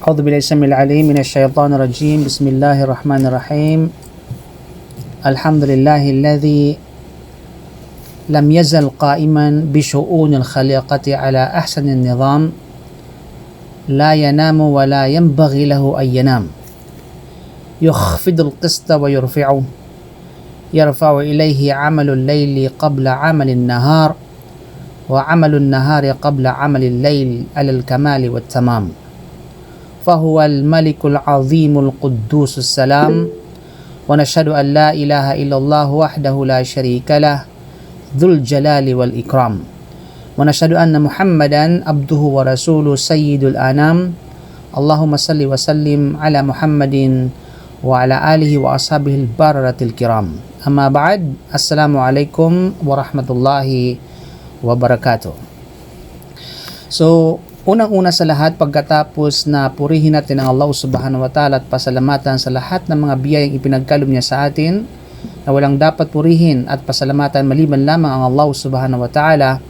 أعوذ بالله السميع العليم من الشيطان الرجيم. بسم الله الرحمن الرحيم. الحمد لله الذي لم يزل قائما بشؤون الخليقة على أحسن النظام، لا ينام ولا ينبغي له أن ينام، يخفض القسط ويرفعه، يرفع إليه عمل الليل قبل عمل النهار، وعمل النهار قبل عمل الليل على الكمال والتمام. فهو الملك العظيم القدوس السلام، ونشهد أن لا إله إلا الله وحده لا شريك له ذو الجلال والإكرام، ونشهد أن محمدا عبده ورسوله سيد الأنام. اللهم صل وسلم على محمد وعلى آله وأصحابه البررة الكرام. أما بعد، السلام عليكم ورحمة الله wabarakatuh. So, unang-una sa lahat, pagkatapos na purihin natin ang Allah subhanahu wa ta'ala at pasalamatan sa lahat ng mga biyayang ipinagkaloob niya sa atin na walang dapat purihin at pasalamatan maliban lamang ang Allah subhanahu wa ta'ala,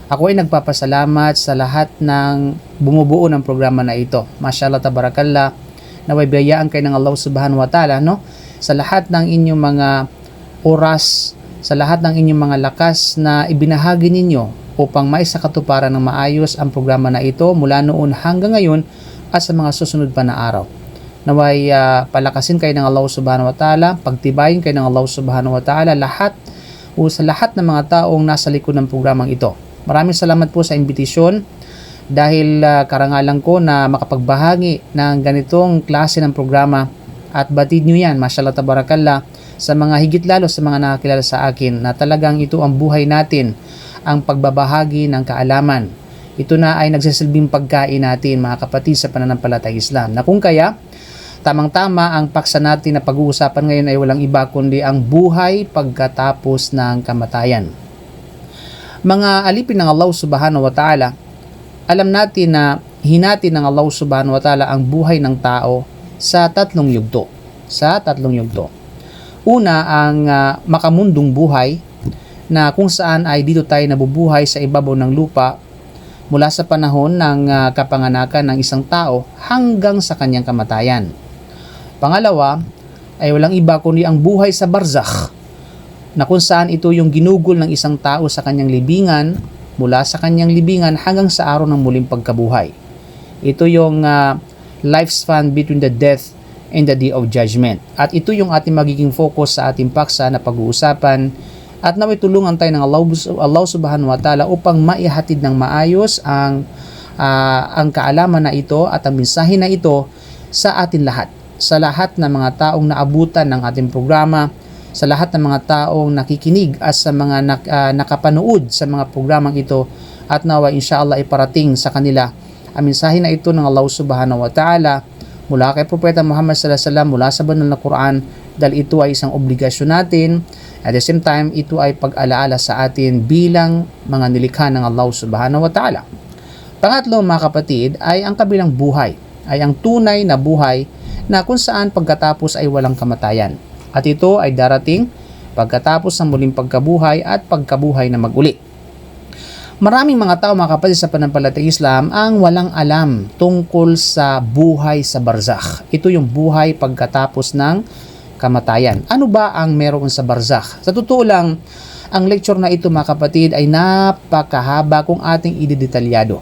ako ay nagpapasalamat sa lahat ng bumubuo ng programa na ito. Mashallah tabarakallah, naway biyayaan kayo ng Allah subhanahu wa ta'ala, no? Sa lahat ng inyong mga oras, sa lahat ng inyong mga lakas na ibinahagi ninyo upang maisakatuparan ng maayos ang programa na ito mula noon hanggang ngayon at sa mga susunod pa na araw. Naway palakasin kayo ng Allah subhanahu wa ta'ala, pagtibayin kayo ng Allah subhanahu wa ta'ala sa lahat ng mga taong nasa likod ng programang ito. Maraming salamat po sa imbitasyon dahil karangalan ko na makapagbahagi ng ganitong klase ng programa at batid nyo yan, mashallah tabarakallah, sa mga higit lalo sa mga nakakilala sa akin na talagang ito ang buhay natin, ang pagbabahagi ng kaalaman. Ito na ay nagsisilbing pagkain natin, mga kapatid, sa pananampalatayang Islam, na kung kaya tamang-tama ang paksa natin na pag-uusapan ngayon ay walang iba kundi ang buhay pagkatapos ng kamatayan. Mga alipin ng Allah subhanahu wa ta'ala, alam natin na hinati ng Allah subhanahu wa ta'ala ang buhay ng tao sa tatlong yugto. Una, ang makamundong buhay, na kung saan ay dito tayo nabubuhay sa ibabaw ng lupa mula sa panahon ng kapanganakan ng isang tao hanggang sa kanyang kamatayan. Pangalawa ay walang iba kundi ang buhay sa barzakh, na kung saan ito yung ginugol ng isang tao sa kanyang libingan, mula sa kanyang libingan hanggang sa araw ng muling pagkabuhay. Ito yung lifespan between the death and the day of judgment. At ito yung ating magiging focus sa ating paksa na pag-uusapan, at naway tulungan tayo ng Allah subhanahu wa ta'ala upang maihatid ng maayos ang kaalaman na ito at ang mensahe na ito sa atin lahat. Sa lahat ng mga taong naabutan ng ating programa, sa lahat ng mga taong nakikinig at sa mga nakapanood sa mga programang ito, at naway inshallah iparating sa kanila ang mensahe na ito ng Allah subhanahu wa ta'ala mula kay Propeta Muhammad sallallahu alaihi wasallam, mula sa banal na Quran, dahil ito ay isang obligasyon natin. At the same time, ito ay pag-alaala sa atin bilang mga nilikha ng Allah subhanahu wa ta'ala. Pangatlo, mga kapatid, ay ang kabilang buhay, ay ang tunay na buhay na kung saan pagkatapos ay walang kamatayan. At ito ay darating pagkatapos ng muling pagkabuhay at pagkabuhay na mag-uli. Maraming mga tao, mga kapatid, sa pananampalatayang Islam ang walang alam tungkol sa buhay sa barzakh. Ito yung buhay pagkatapos ng kamatayan. Ano ba ang meron sa barzakh? Sa totoo lang, ang lecture na ito, mga kapatid, ay napakahaba kung ating idedetalyado.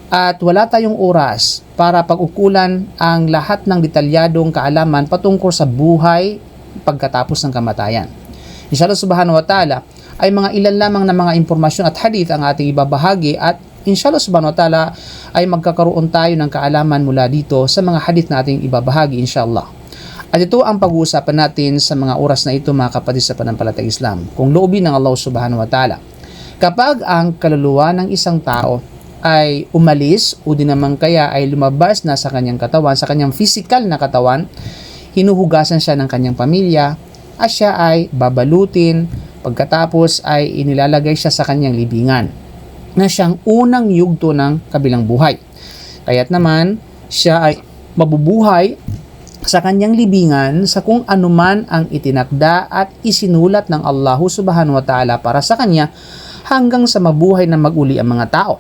At wala tayong oras para pag-ukulan ang lahat ng detalyadong kaalaman patungkol sa buhay pagkatapos ng kamatayan. Inshallah subhanahu wa ta'ala, ay mga ilan lamang na mga impormasyon at hadith ang ating ibabahagi, at inshallah subhanahu wa ta'ala ay magkakaroon tayo ng kaalaman mula dito sa mga hadith na ating ibabahagi inshallah. At ito ang pag-uusapan natin sa mga oras na ito, mga kapatid, sa pananampalatayang Islam, kung loobin ng Allah subhanahu wa ta'ala. Kapag ang kaluluwa ng isang tao ay umalis o di naman kaya ay lumabas na sa kanyang katawan, sa kanyang physical na katawan, hinuhugasan siya ng kanyang pamilya at siya ay babalutin, pagkatapos ay inilalagay siya sa kanyang libingan na siyang unang yugto ng kabilang buhay. Kaya't naman siya ay mabubuhay sa kanyang libingan sa kung anuman ang itinakda at isinulat ng Allah subhanahu wa ta'ala para sa kanya hanggang sa mabuhay na mag-uli ang mga tao.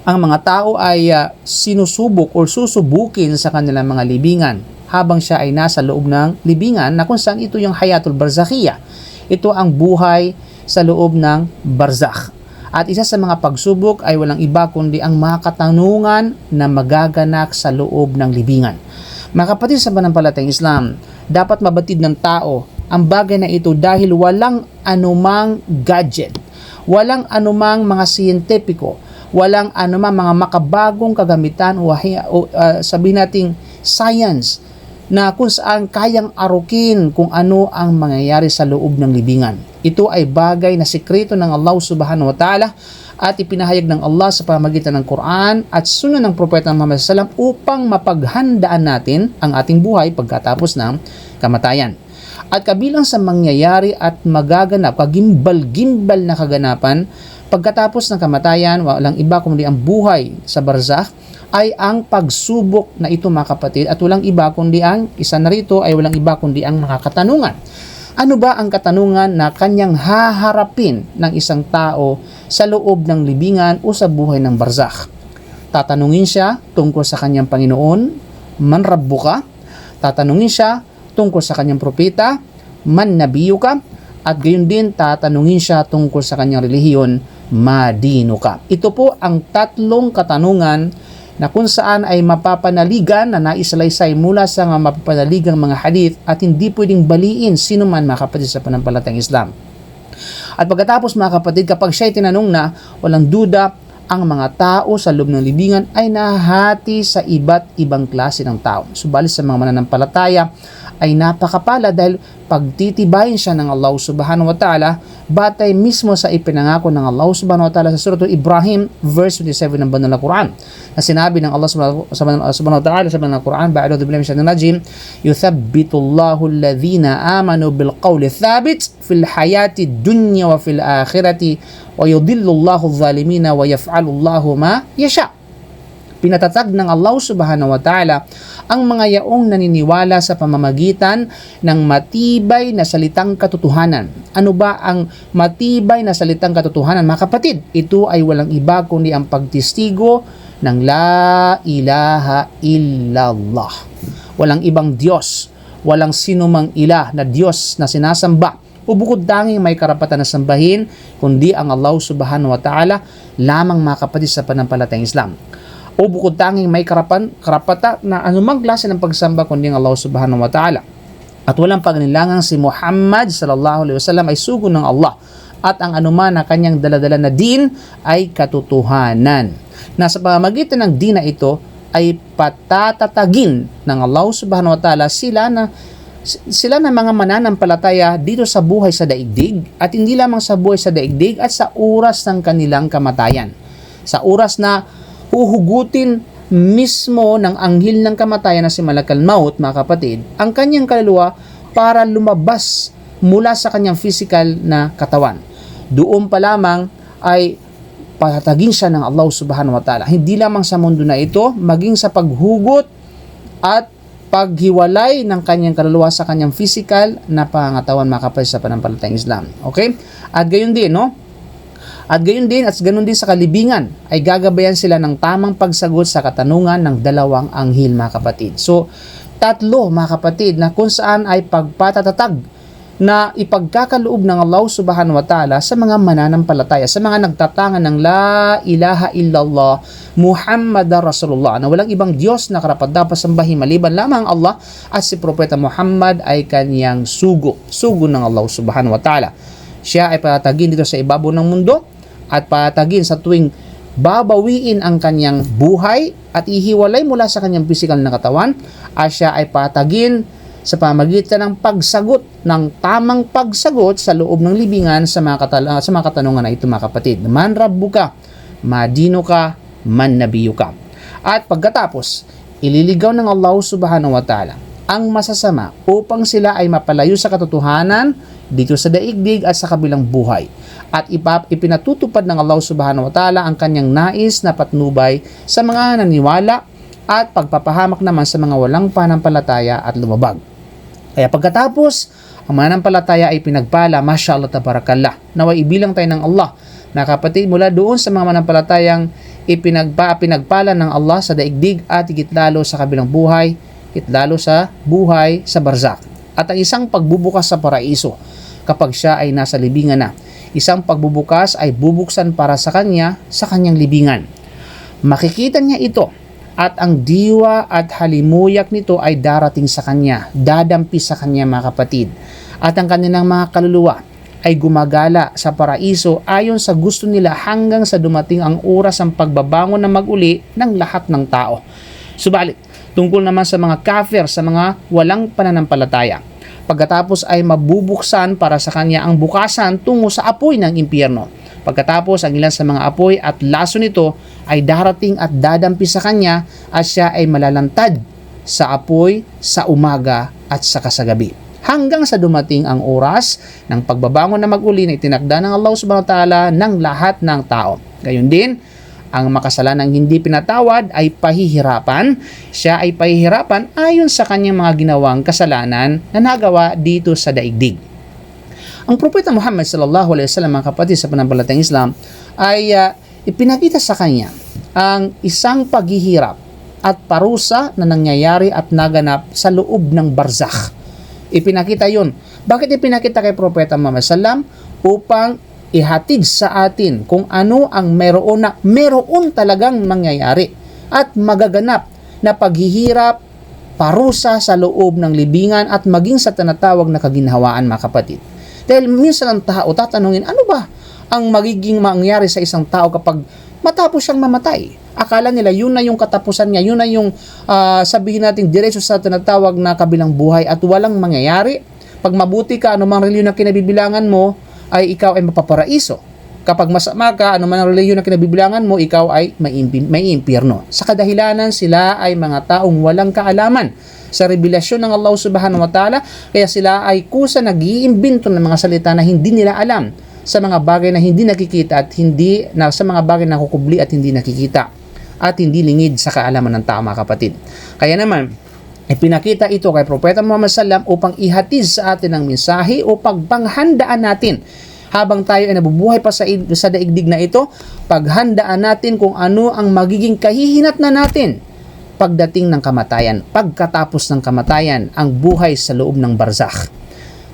ang mga tao ay sinusubok o susubukin sa kanilang mga libingan habang siya ay nasa loob ng libingan, na kung saan ito yung hayatul barzakhiyah. Ito ang buhay sa loob ng barzakh. At isa sa mga pagsubok ay walang iba kundi ang mga katanungan na magaganap sa loob ng libingan. Mga kapatid sa pananampalatayang Islam, dapat mabatid ng tao ang bagay na ito dahil walang anumang gadget, walang anumang mga siyentipiko, walang anumang mga makabagong kagamitan o sabihin nating science na kung saan kayang arukin kung ano ang mangyayari sa loob ng libingan. Ito ay bagay na sikreto ng Allah subhanahu wa ta'ala at ipinahayag ng Allah sa pamamagitan ng Quran at sunod ng Propeta Muhammad SAW upang mapaghandaan natin ang ating buhay pagkatapos ng kamatayan. At kabilang sa mangyayari at magaganap, kagimbal-gimbal na kaganapan pagkatapos ng kamatayan, walang iba kundi ang buhay sa barzakh, ay ang pagsubok na ito mga kapatid, at walang iba kundi ang isa na rito ay walang iba kundi ang mga katanungan. Ano ba ang katanungan na kanyang haharapin ng isang tao sa loob ng libingan o sa buhay ng barzakh? Tatanungin siya tungkol sa kanyang Panginoon, man rabbuka. Tatanungin siya tungkol sa kanyang propeta, man nabiyuka. At gayon din tatanungin siya tungkol sa kanyang relihiyon, madinuka. Ito po ang tatlong katanungan na kung saan ay mapapanaligan na naisalaysay mula sa mapapanaligang mga hadith at hindi pwedeng baliin sino man mga kapatid sa pananampalatayang Islam. At pagkatapos mga kapatid, kapag siya'y tinanong na, walang duda, ang mga tao sa loob ng libingan ay nahati sa iba't ibang klase ng tao. Subalit sa mga mananampalataya ay napakapala dahil pagtitibayin siya ng Allah subhanahu wa ta'ala batay mismo sa ipinangako ng Allah subhanahu wa ta'ala sa surah Ibrahim verse 27 ng banal na Quran, na sinabi ng Allah subhanahu wa ta'ala sa banal na Quran, ba'udhu billahi minasyaitanir rajim, yuthabbitullahu alladhina amanu bilqawli thabit fil hayati dunya wa fil akhirati wa yudhillullahu adh-dhalimina wa yaf'alullahu ma yasha. Pinatatag ng Allah subhanahu wa ta'ala ang mga yaong naniniwala sa pamamagitan ng matibay na salitang katotohanan. Ano ba ang matibay na salitang katotohanan mga kapatid? Ito ay walang iba kundi ang pagtistigo ng la ilaha illallah. Walang ibang Diyos, walang sinumang ilah na Diyos na sinasamba o bukod tanging may karapatan na sambahin kundi ang Allah subhanahu wa ta'ala lamang mga kapatid sa pananampalatayang Islam. O bukod tanging may karapatan na anumang klase ng pagsamba kundi ang Allah subhanahu wa ta'ala. At walang pagnilangang si Muhammad sallallahu alaihi wasallam ay sugo ng Allah at ang anuman na kanyang daladala na din ay katotohanan. Na sa pamamagitan ng din na ito ay patatatagin ng Allah subhanahu wa ta'ala sila na mga mananampalataya dito sa buhay sa daigdig at hindi lamang sa buhay sa daigdig at sa oras ng kanilang kamatayan. Sa oras na huhugutin mismo ng anghel ng kamatayan na si Malakal Maut, mga kapatid, ang kanyang kaluluwa para lumabas mula sa kanyang physical na katawan. Doon pa lamang ay patatagin siya ng Allah subhanahu wa ta'ala. Hindi lamang sa mundo na ito, maging sa paghugot at paghiwalay ng kanyang kaluluwa sa kanyang physical na pangangatawan, mga kapatid sa pananampalatayang Islam. Okay? At gayon din, no? At gayon din sa kalibingan ay gagabayan sila ng tamang pagsagot sa katanungan ng dalawang anghel, mga kapatid. So, tatlo mga kapatid na kung saan ay pagpatatatag na ipagkakaloob ng Allah subhanahu wa ta'ala sa mga mananampalataya, sa mga nagtatangan ng la ilaha illallah Muhammadar Rasulullah, na walang ibang Diyos na karapat-dapat sambahin maliban lamang Allah at si Propeta Muhammad ay kanyang sugo ng Allah subhanahu wa ta'ala. Siya ay patatagin dito sa ibabaw ng mundo at patagin sa tuwing babawiin ang kanyang buhay at ihiwalay mula sa kanyang pisikal na katawan, at siya ay patagin sa pamagitan ng pagsagot, ng tamang pagsagot sa loob ng libingan sa mga katanungan na ito, mga kapatid. Man rabbuka, madinuka, man nabiyuka. At pagkatapos, ililigaw ng Allah subhanahu wa ta'ala ang masasama upang sila ay mapalayo sa katotohanan dito sa daigdig at sa kabilang buhay. At ipinatutupad ng Allah subhanahu wa ta'ala ang kanyang nais na patnubay sa mga naniwala at pagpapahamak naman sa mga walang panampalataya at lumabag. Kaya pagkatapos, ang mananampalataya ay pinagpala, mashallah tabarakallah. Naway ibilang tayo ng Allah na kapatid mula doon sa mga mananampalatayang pinagpala ng Allah sa daigdig at higit lalo sa kabilang buhay, higit lalo sa buhay sa barzakh. At ang isang pagbubukas sa paraiso kapag siya ay nasa libingan na. Isang pagbubukas ay bubuksan para sa kanya sa kanyang libingan. Makikita niya ito at ang diwa at halimuyak nito ay darating sa kanya, dadampi sa kanya mga kapatid. At ang kanilang mga kaluluwa ay gumagala sa paraiso ayon sa gusto nila hanggang sa dumating ang oras ng pagbabangon na mag-uli ng lahat ng tao. Subalit, tungkol naman sa mga kafir, sa mga walang pananampalataya, pagkatapos ay mabubuksan para sa kanya ang bukasan tungo sa apoy ng impyerno. Pagkatapos, ang ilan sa mga apoy at laso nito ay darating at dadampi sa kanya at siya ay malalantad sa apoy sa umaga at saka sa gabi. Hanggang sa dumating ang oras ng pagbabangon na mag-uli na itinakda ng Allah subhanahu wa ta'ala ng lahat ng tao. Gayon din, ang makasalanang hindi pinatawad ay pahihirapan. Siya ay pahihirapan ayon sa kanyang mga ginawang kasalanan na nagawa dito sa daigdig. Ang Propeta Muhammad sallallahu alaihi wasallam, mga kapatid sa pananampalatayang Islam, ay ipinakita sa kanya ang isang paghihirap at parusa na nangyayari at naganap sa loob ng barzakh. Ipinakita yun. Bakit ipinakita kay Propeta Muhammad sallam? Upang ihatid sa atin kung ano ang meron talagang mangyayari at magaganap na paghihirap, parusa sa loob ng libingan at maging sa tinatawag na kaginhawaan, mga kapatid. Dahil minsan ang tao tatanungin, ano ba ang magiging mangyari sa isang tao kapag matapos siyang mamatay? Akala nila yun na yung katapusan niya, yun na yung sabihin natin diretso sa tinatawag na kabilang buhay at walang mangyayari. Pag mabuti ka, anumang reliyon na kinabibilangan mo, ay ikaw ay mapaparaiso. Kapag masama ka, anuman ang reliyon na kinabibilangan mo, ikaw ay may impyerno. Sa kadahilanan, sila ay mga taong walang kaalaman sa revelasyon ng Allah subhanahu wa ta'ala, kaya sila ay kusa nag-iimbento ng mga salita na hindi nila alam sa mga bagay na hindi nakikita at sa mga bagay na kukubli at hindi nakikita at hindi lingid sa kaalaman ng tao, mga kapatid. Kaya naman, ipinakita ito kay Propeta Muhammad sallam upang ihatid sa atin ang mensahe o pagpanghandaan natin habang tayo ay nabubuhay pa sa daigdig na ito, paghandaan natin kung ano ang magiging kahihinatnan natin pagdating ng kamatayan, pagkatapos ng kamatayan, ang buhay sa loob ng barzakh.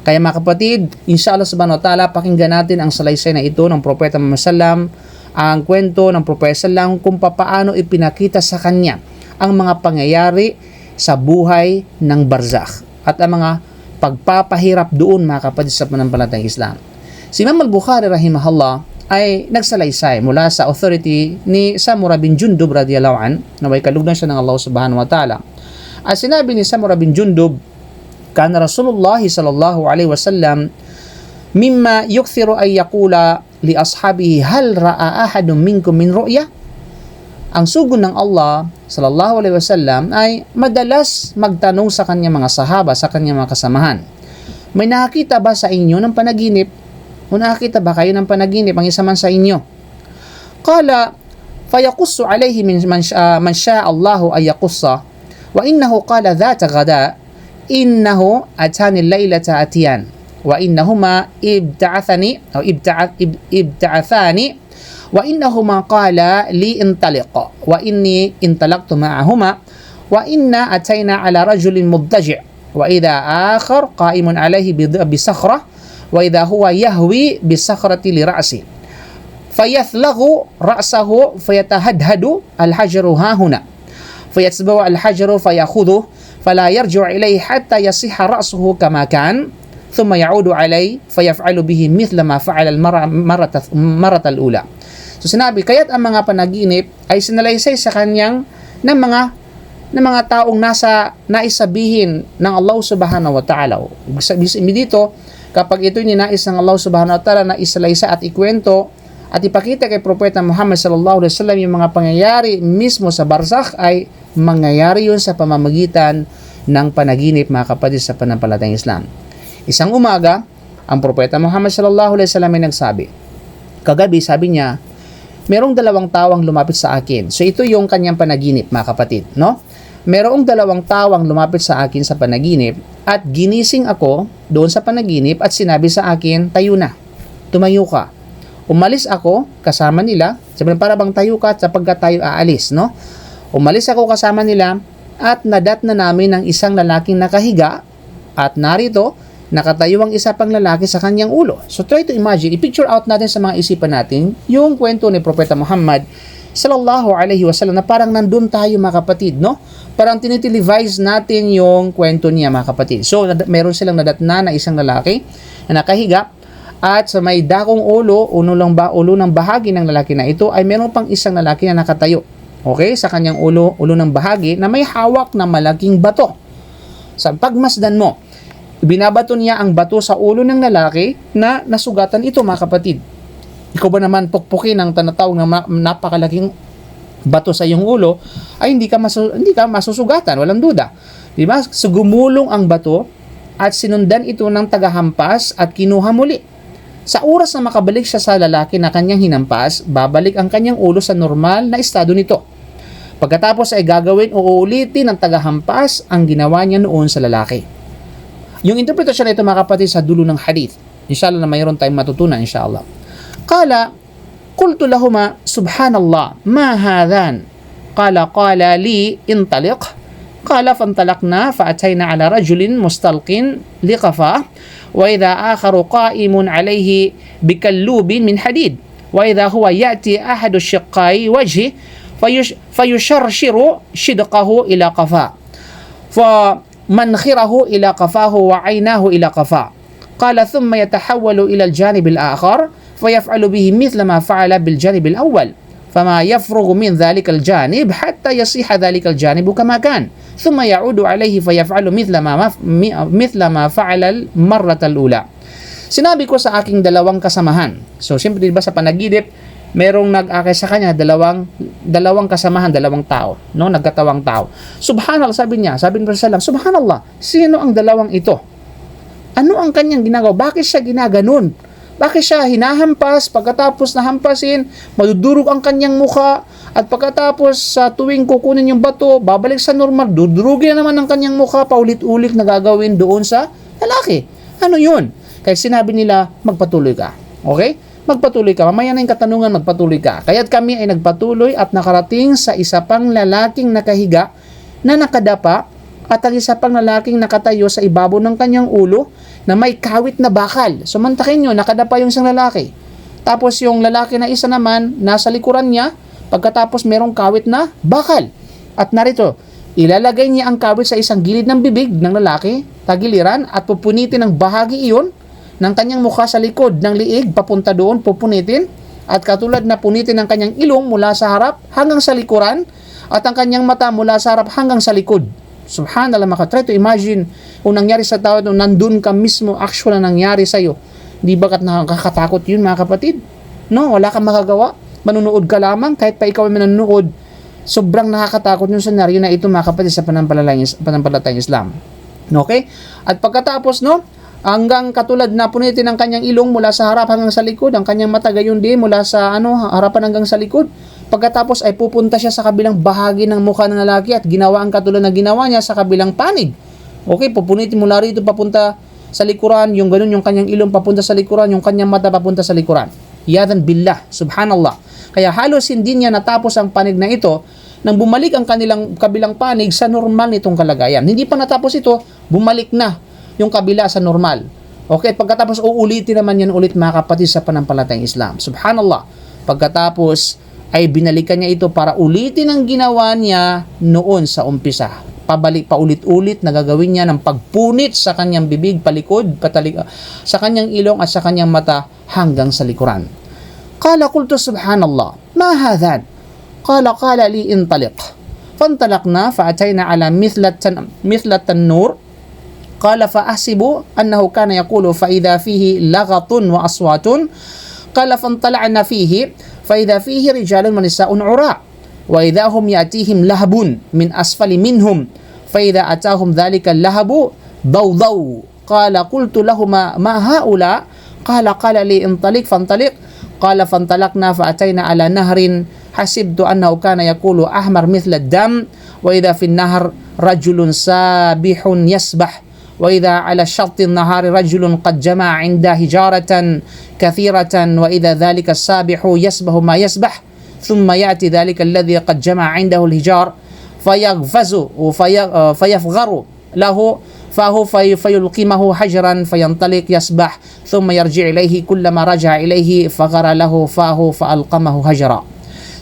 Kaya mga kapatid, inshallah subhanahu wa ta'ala, pakinggan natin ang salaysay na ito ng Propeta Muhammad sallam, ang kwento ng Propeta sallam kung paano ipinakita sa kanya ang mga pangyayari sa buhay ng barzakh at ang mga pagpapahirap doon, mga kapatid sa pananampalatayang Islam. Si Imam al-Bukhari rahimahullah ay nagsalaysay mula sa authority ni Samura bin Jundub radiyallahu an, naway kalugdan siya ng Allah subhanahu wa ta'ala. At sinabi ni Samura bin Jundub, kana Rasulullah sallallahu alaihi wasallam mimma yukthiru ay yaqula li ashabihi hal ra'a ahadun minkum min ru'ya. Ang sugo ng Allah sallallahu alaihi wasallam ay madalas magtanong sa kanyang mga sahaba, sa kanyang mga kasamahan, may nakakita ba sa inyo ng panaginip? O nakakita ba kayo ng panaginip ang isa man sa inyo? Qala fayakussu alayhi man syaa Allahu ay yakussa wa innahu qala dhata ghada innahu atani al-laylata atiyan wa innahuma ibta'athani wa innahuma qala li intaliq wa inni intalaqtu ma'ahuma wa inna atayna ala rajulin mudtaji' wa idha akhar qa'imun alayhi bi sakhrah wa idha huwa yahwi bi sakhrati li ra'si fayathlaghu ra'sahu fayatahadhadu al-hajaru hahuna fayatsbahu al-hajaru fayakhudhu fala yarji'u ilayhi hatta yasihha ra'suhu kama kan thumma ya'udu alayhi fayaf'alu bihi mithla ma fa'ala al-marata al-ula. So sinabi, kaya't ang mga panaginip ay sinalaysay sa kanyang ng mga taong naisabihin ng Allah subhanahu wa ta'ala. Ibig dito, kapag ito'y ninais ng Allah subhanahu wa ta'ala na isalaysay at ikwento at ipakita kay Propeta Muhammad sallallahu alaihi wasallam yung mga pangyayari mismo sa barzakh, ay mangyayari yun sa pamamagitan ng panaginip, mga kapatid sa pananampalatayang Islam. Isang umaga, ang Propeta Muhammad sallallahu alaihi wasallam ay nagsabi, kagabi sabi niya, merong dalawang tawang lumapit sa akin. So ito yung kanyang panaginip, mga kapatid, no? Merong dalawang tawang lumapit sa akin sa panaginip at ginising ako doon sa panaginip at sinabi sa akin, tayo na, tumayo ka, Umalis ako kasama nila, sabi para bang tayo ka sapagkat tayo aalis, no? Umalis ako kasama nila at nadat na namin ng isang lalaking nakahiga at narito, nakatayo ang isa pang lalaki sa kanyang ulo. So try to imagine, i-picture out natin sa mga isipan natin yung kwento ni Propeta Muhammad sallallahu alaihi wasallam na parang nandun tayo mga kapatid, no? Parang tinitelevise natin yung kwento niya mga kapatid. So meron silang nadatna na isang lalaki na nakahiga at sa may dakong ulo ng bahagi ng lalaki na ito ay meron pang isang lalaki na nakatayo. Okay, sa kanyang ulo ng bahagi na may hawak na malaking bato. Sa pagmasdan mo, binabato niya ang bato sa ulo ng lalaki na nasugatan ito mga kapatid. Ikaw ba naman pukpukin ang tanatawag na napakalaking bato sa iyong ulo ay hindi ka masusugatan, walang duda. Di ba? So gumulong ang bato at sinundan ito ng tagahampas at kinuha muli. Sa oras na makabalik siya sa lalaki na kanyang hinampas, babalik ang kanyang ulo sa normal na estado nito. Pagkatapos ay gagawin o uulitin ng tagahampas ang ginawa niya noon sa lalaki. Yung interpretasyon na ito mga kapatid sa dulo ng hadith. Inshallah na mayroon tayong matutunan inshallah. Qala, qultu lahuma subhanallah, ma hadhan? Qala li intaliq. Qala fantalaqna fa'atayna ala rajulin mustalqin liqafa wa idha akharu qa'imun alayhi bikallubin min hadid wa idha huwa ya'ti ahadu shiqqai wajhi فيشرشر شدقه إلى قفاه فمنخره إلى قفاه وعيناه إلى قفاه قال ثم يتحول إلى الجانب الآخر فيفعل به مثل ما فعل بالجانب الأول فما يفرغ من ذلك الجانب حتى يصيح ذلك الجانب كما كان ثم يعود عليه فيفعل مثل ما فعل المرة الأولى. Sinabi ko sa aking dalawang kasamahan. So, siyempre diba sa panaginip, merong nag-akay sa kanya dalawang kasamahan, dalawang tao, no, nagkatawang tao. Subhanallah, sabi ni Rasulullah, subhanallah, sino ang dalawang ito? Ano ang kanyang ginagawa? Bakit siya ginaganon? Bakit siya hinahampas? Pagkatapos nahampasin, madudurog ang kanyang mukha, at pagkatapos sa tuwing kukunin yung bato, babalik sa normal, dudurugin na naman ang kanyang mukha, paulit-ulit na gagawin doon sa lalaki. Ano yun? Kaya sinabi nila, magpatuloy ka. Okay? Magpatuloy ka. Mamaya na yung katanungan, magpatuloy ka. Kaya't kami ay nagpatuloy at nakarating sa isa pang lalaking nakahiga na nakadapa at ang isa pang lalaking nakatayo sa ibabaw ng kanyang ulo na may kawit na bakal. So mantakin nyo, nakadapa yung isang lalaki. Tapos yung lalaki na isa naman, nasa likuran niya, pagkatapos merong kawit na bakal. At narito, ilalagay niya ang kawit sa isang gilid ng bibig ng lalaki, tagiliran, at pupunitin ng bahagi iyon ng kanyang mukha sa likod ng liig papunta doon, pupunitin, at katulad na punitin ng kanyang ilong mula sa harap hanggang sa likuran at ang kanyang mata mula sa harap hanggang sa likod. Subhanallah, try to imagine kung nangyari sa tao nung nandun ka mismo, actual na nangyari sa'yo. Di ba nakakatakot yun mga kapatid? No, wala kang makagawa, manunood ka lamang, kahit pa ikaw ay manunood. Sobrang nakakatakot yung senaryo na ito mga kapatid sa panampalatayang Islam. Okay? At pagkatapos, no, hanggang katulad na punitin ang kanyang ilong mula sa harap hanggang sa likod, ang kanyang mata gayon din mula sa harapan hanggang sa likod. Pagkatapos ay pupunta siya sa kabilang bahagi ng mukha ng lalaki at ginawa ang katulad na ginawa niya sa kabilang panig. Okay, pupunitin mula rito papunta sa likuran, yung ganun yung kanyang ilong papunta sa likuran, yung kanyang mata papunta sa likuran. Yadan billah, subhanallah. Kaya halos hindi niya natapos ang panig na ito nang bumalik ang kanilang kabilang panig sa normal nitong kalagayan. Hindi pa natapos ito, bumalik na yung kabila sa normal. Okay, pagkatapos uulitin naman yan ulit mga kapatid sa panampalatayang Islam. Subhanallah. Pagkatapos ay binalikan niya ito para ulitin ang ginawa niya noon sa umpisa. Paulit-ulit na gagawin niya ng pagpunit sa kanyang bibig, palikod, sa kanyang ilong at sa kanyang mata hanggang sa likuran. Qala qultu subhanallah, ma hadhan? Qala li intaliq. Fantalaqna fa'atayna ala mithlatan nur. قال فأحسب أنه كان يقول فإذا فيه لغط وأصوات قال فانطلعنا فيه فإذا فيه رجال ونساء عراء وإذا هم يأتيهم لهب من أسفل منهم فإذا أتاهم ذلك اللهب ضوضوا قال قلت لهما ما هؤلاء قال لي انطلق فانطلق قال فانطلقنا فأتينا على نهر حسبت أنه كان يقول أحمر مثل الدم وإذا في النهر رجل سابح يسبح وإذا على شط النهار رجل قد جمع عند هجارة كثيرة وإذا ذلك السابح يسبح ما يسبح ثم يأتي ذلك الذي قد جمع عنده الهجار فيغفز فيفغر له فهو فيلقمه حجرا فينطلق يسبح ثم يرجع إليه كلما رجع إليه فغر له فاه فألقمه حجرا.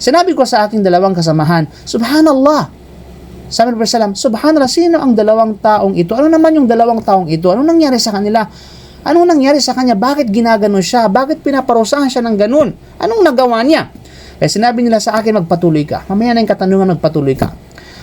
Sinabi ko sa aking dalawang kasamahan, Subhanallah. Sabi ng Prophet, Subhanallah, sino ang dalawang taong ito? Ano naman yung dalawang taong ito? Anong nangyari sa kanila? Anong nangyari sa kanya? Bakit ginaganon siya? Bakit pinaparusahan siya ng ganun? Anong nagawa niya? Kaya sinabi nila sa akin, magpatuloy ka. Mamaya na yung katanungan, magpatuloy ka.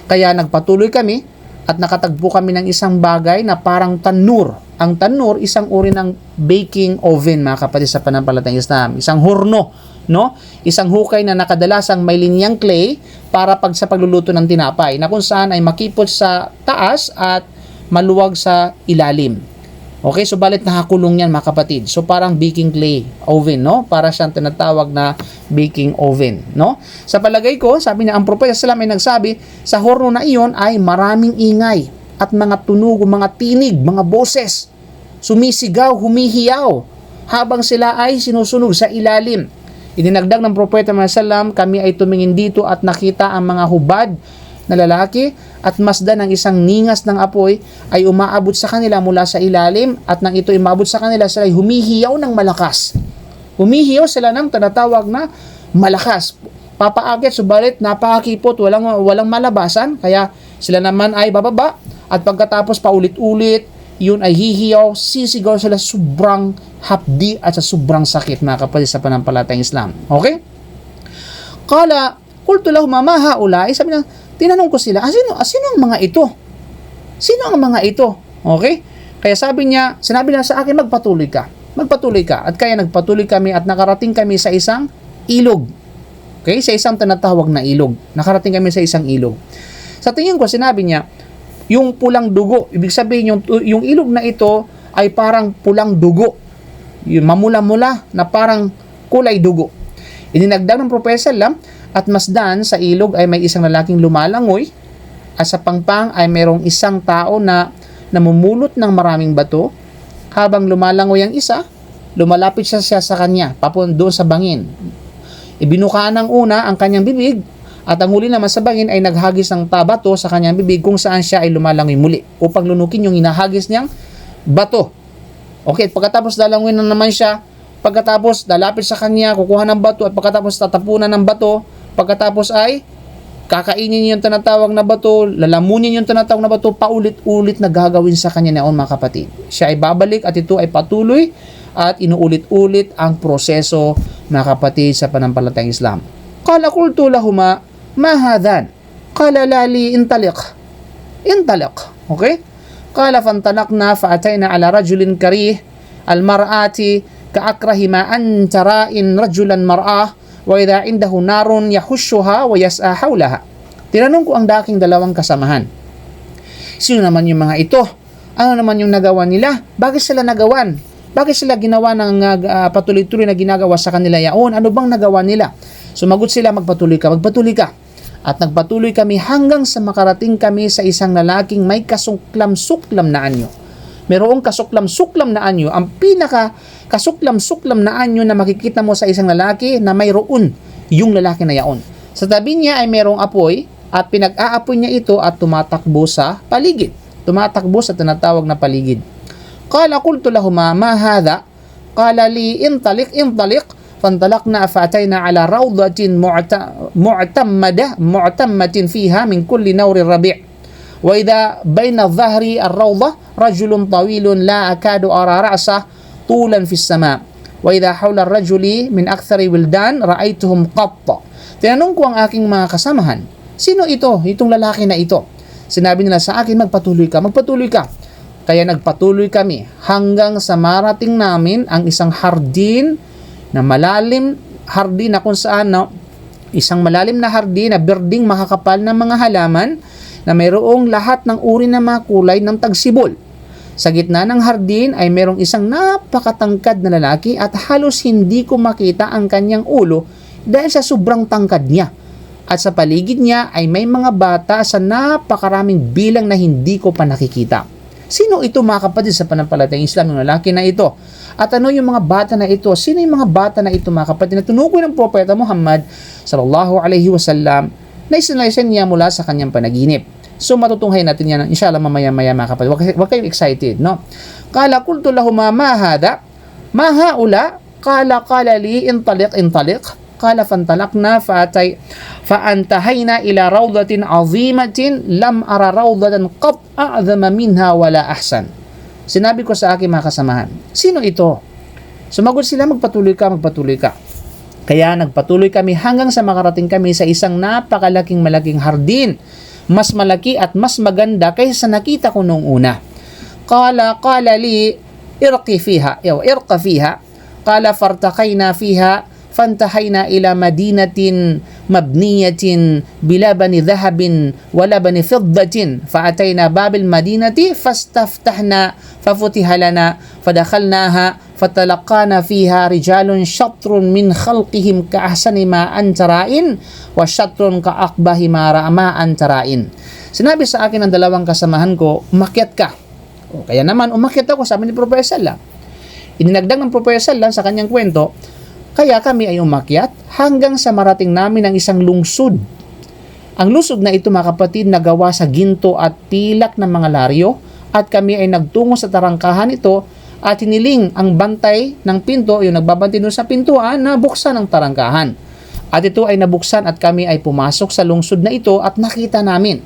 Kaya nagpatuloy kami at nakatagpo kami ng isang bagay na parang tanur. Ang tanur, isang uri ng baking oven, mga kapatid sa panampalatayang Islam. Isang horno, no? Isang hukay na nakadalasang may linyang clay para sa pagluluto ng tinapay, na kung saan ay makipot sa taas at maluwag sa ilalim. Okay, so balit nakakulong yan, mga kapatid. So parang baking clay oven, no? Para siyang tinatawag na baking oven, no? Sa palagay ko, sabi niya, ang Propeta sallallahu alaihi wasallam ay nagsabi, sa horno na iyon ay maraming ingay at mga tunog, mga tinig, mga boses, sumisigaw, humihiyaw habang sila ay sinusunog sa ilalim. Idinagdag ng Propeta sallallahu alaihi wasallam, kami ay tumingin dito at nakita ang mga hubad na lalaki at masdan ng isang ningas ng apoy ay umaabot sa kanila mula sa ilalim, at nang ito umabot sa kanila, sila ay humihiyaw ng malakas. Humihiyaw sila ng tinatawag na malakas. Papaakit, subalit napakakipot, walang malabasan, kaya sila naman ay bababa, at pagkatapos paulit-ulit, yun ay hihiyaw, sisigaw sila, sobrang hapdi at sa sobrang sakit, mga kapatid sa panampalatayang Islam. Okay? Qala, qultu lahum ma haula'i, sabi niya, tinanong ko sila, sino ang mga ito? Sino ang mga ito? Okay? Kaya sinabi niya sa akin, magpatuloy ka. Magpatuloy ka. At kaya nagpatuloy kami at nakarating kami sa isang ilog. Okay? Sa isang tinatawag na ilog. Nakarating kami sa isang ilog. Sa tingin ko, sinabi niya, yung pulang dugo, ibig sabihin yung ilog na ito ay parang pulang dugo. Yung mamula-mula na parang kulay dugo. Idinagdag ng Propeta sallam, at masdan sa ilog ay may isang lalaking lumalangoy, at sa pangpang ay mayroong isang tao na namumulot ng maraming bato. Habang lumalangoy ang isa, lumalapit siya sa kanya, papunta doon sa bangin. Ibinukaan ng una ang kanyang bibig, at ang huli naman sa bangin ay naghagis ng bato sa kanyang bibig, kung saan siya ay lumalangoy muli upang lunukin yung hinahagis niyang bato. Okay, pagkatapos lalangoy na naman siya, pagkatapos lalapit sa kanya, kukuha ng bato, at pagkatapos tatapunan ng bato, pagkatapos ay kakainin yung tinatawag na bato, lalamunin yung tinatawag na bato, paulit-ulit na gagawin sa kanya noon, mga kapatid. Siya ay babalik at ito ay patuloy at inuulit-ulit ang proseso, mga kapatid sa panampalatayang Islam. Qala qultu lahuma ma hadhan? Qala lali intaliq. Okay? Qala fantalaqna fa'atayna ala rajulin karih al-mar'ati ka'akrahi ma an tara'in rajulan mar'ah wa idha indahu narun yahushuha wa yas'a hawlaha. Tinanong ko ang daking dalawang kasamahan, sino naman yung mga ito? Ano naman yung nagawa nila? Bakit sila nagawan? Bakit sila ginawa ng patuloy-tuloy na ginagawa sa kanila yaon? Ano bang nagawa nila? Sumagot sila, magpatuloy ka. At nagpatuloy kami hanggang sa makarating kami sa isang lalaking may kasuklam-suklam na anyo. Merong kasuklam-suklam na anyo. Ang pinaka kasuklam-suklam na anyo na makikita mo sa isang lalaki na mayroon yung lalaki na yaon. Sa tabi niya ay merong apoy, at pinag-aapoy niya ito at tumatakbo sa paligid. Tumatakbo sa tinatawag na paligid. Qala qultu lahuma ma hadha? Qala li intaliq. Fantalaqna fa'atayna ala rawdatin mu'tammatin fiha min kulli nawri rabi'. Wa idha bayna dhahri ar-rawdah rajulun tawilun la akadu ara ra'sah tulan fi as-sama'. Wa idha hawla ar-rajuli min akthari wildan ra'aytuhum qatta. Tinanong ko ang aking mga kasamahan, sino ito? Itong lalaki na ito. Sinabi nila sa akin, magpatuloy ka. Kaya nagpatuloy kami hanggang sa marating namin ang isang hardin na malalim, hardin na kung saan isang malalim na hardin na berding makakapal ng mga halaman na mayroong lahat ng uri ng mga kulay ng tagsibol. Sa gitna ng hardin ay mayroong isang napakatangkad na lalaki, at halos hindi ko makita ang kanyang ulo dahil sa sobrang tangkad niya. At sa paligid niya ay may mga bata sa napakaraming bilang na hindi ko pa nakikita. Sino ito mga kapatid sa pananampalatayang Islam, yung lalaki na ito? At ano yung mga bata na ito? Sino yung mga bata na ito mga kapatid na tinukoy ng Propeta Muhammad sallallahu alaihi wasallam na isinalaysay niya mula sa kanyang panaginip? So matutunghayin natin yan inshallah mamaya-maya mga kapatid. Huwag kayong excited, no? Qala qultu lahuma ma hada? Ma haula? Qala li intaliq. Qala fantalaqna faantahayna ila rawdatin azimatin lam ara rawdatan qat a'zama minha wala ahsan. Sinabi ko sa aking mga kasamahan, sino ito? Sumagot sila, magpatuloy ka. Kaya nagpatuloy kami hanggang sa makarating kami sa isang malaking hardin, mas malaki at mas maganda kaysa sa nakita ko noong una. Qala li irqa fiha. Qala fartaqayna fiha fantahayna ila madinatin mabniyatin bilabani dhahabin walabani fiddatin faatayna babil madinati fastaftahna fafutiha lana fadakhalnaha fatalaqana fiha rijalun shatrun min khalqihim kaahsani ma antarain wa shatrun kaakbahi ma antarain. Sinabi sa akin ng dalawang kasamahan ko, umakyat ka. Kaya naman umakyat ako, sabi ni Propeta sallallahu. Idinagdag ng Propeta sallallahu sa kanyang kwento, kaya kami ay umakyat hanggang sa marating namin ang isang lungsod. Ang lungsod na ito mga kapatid nagawa sa ginto at pilak ng mga laryo at kami ay nagtungo sa tarangkahan ito at hiniling ang bantay ng pinto, yung nagbabantay doon sa pintuan na buksan ang tarangkahan. At ito ay nabuksan at kami ay pumasok sa lungsod na ito at nakita namin.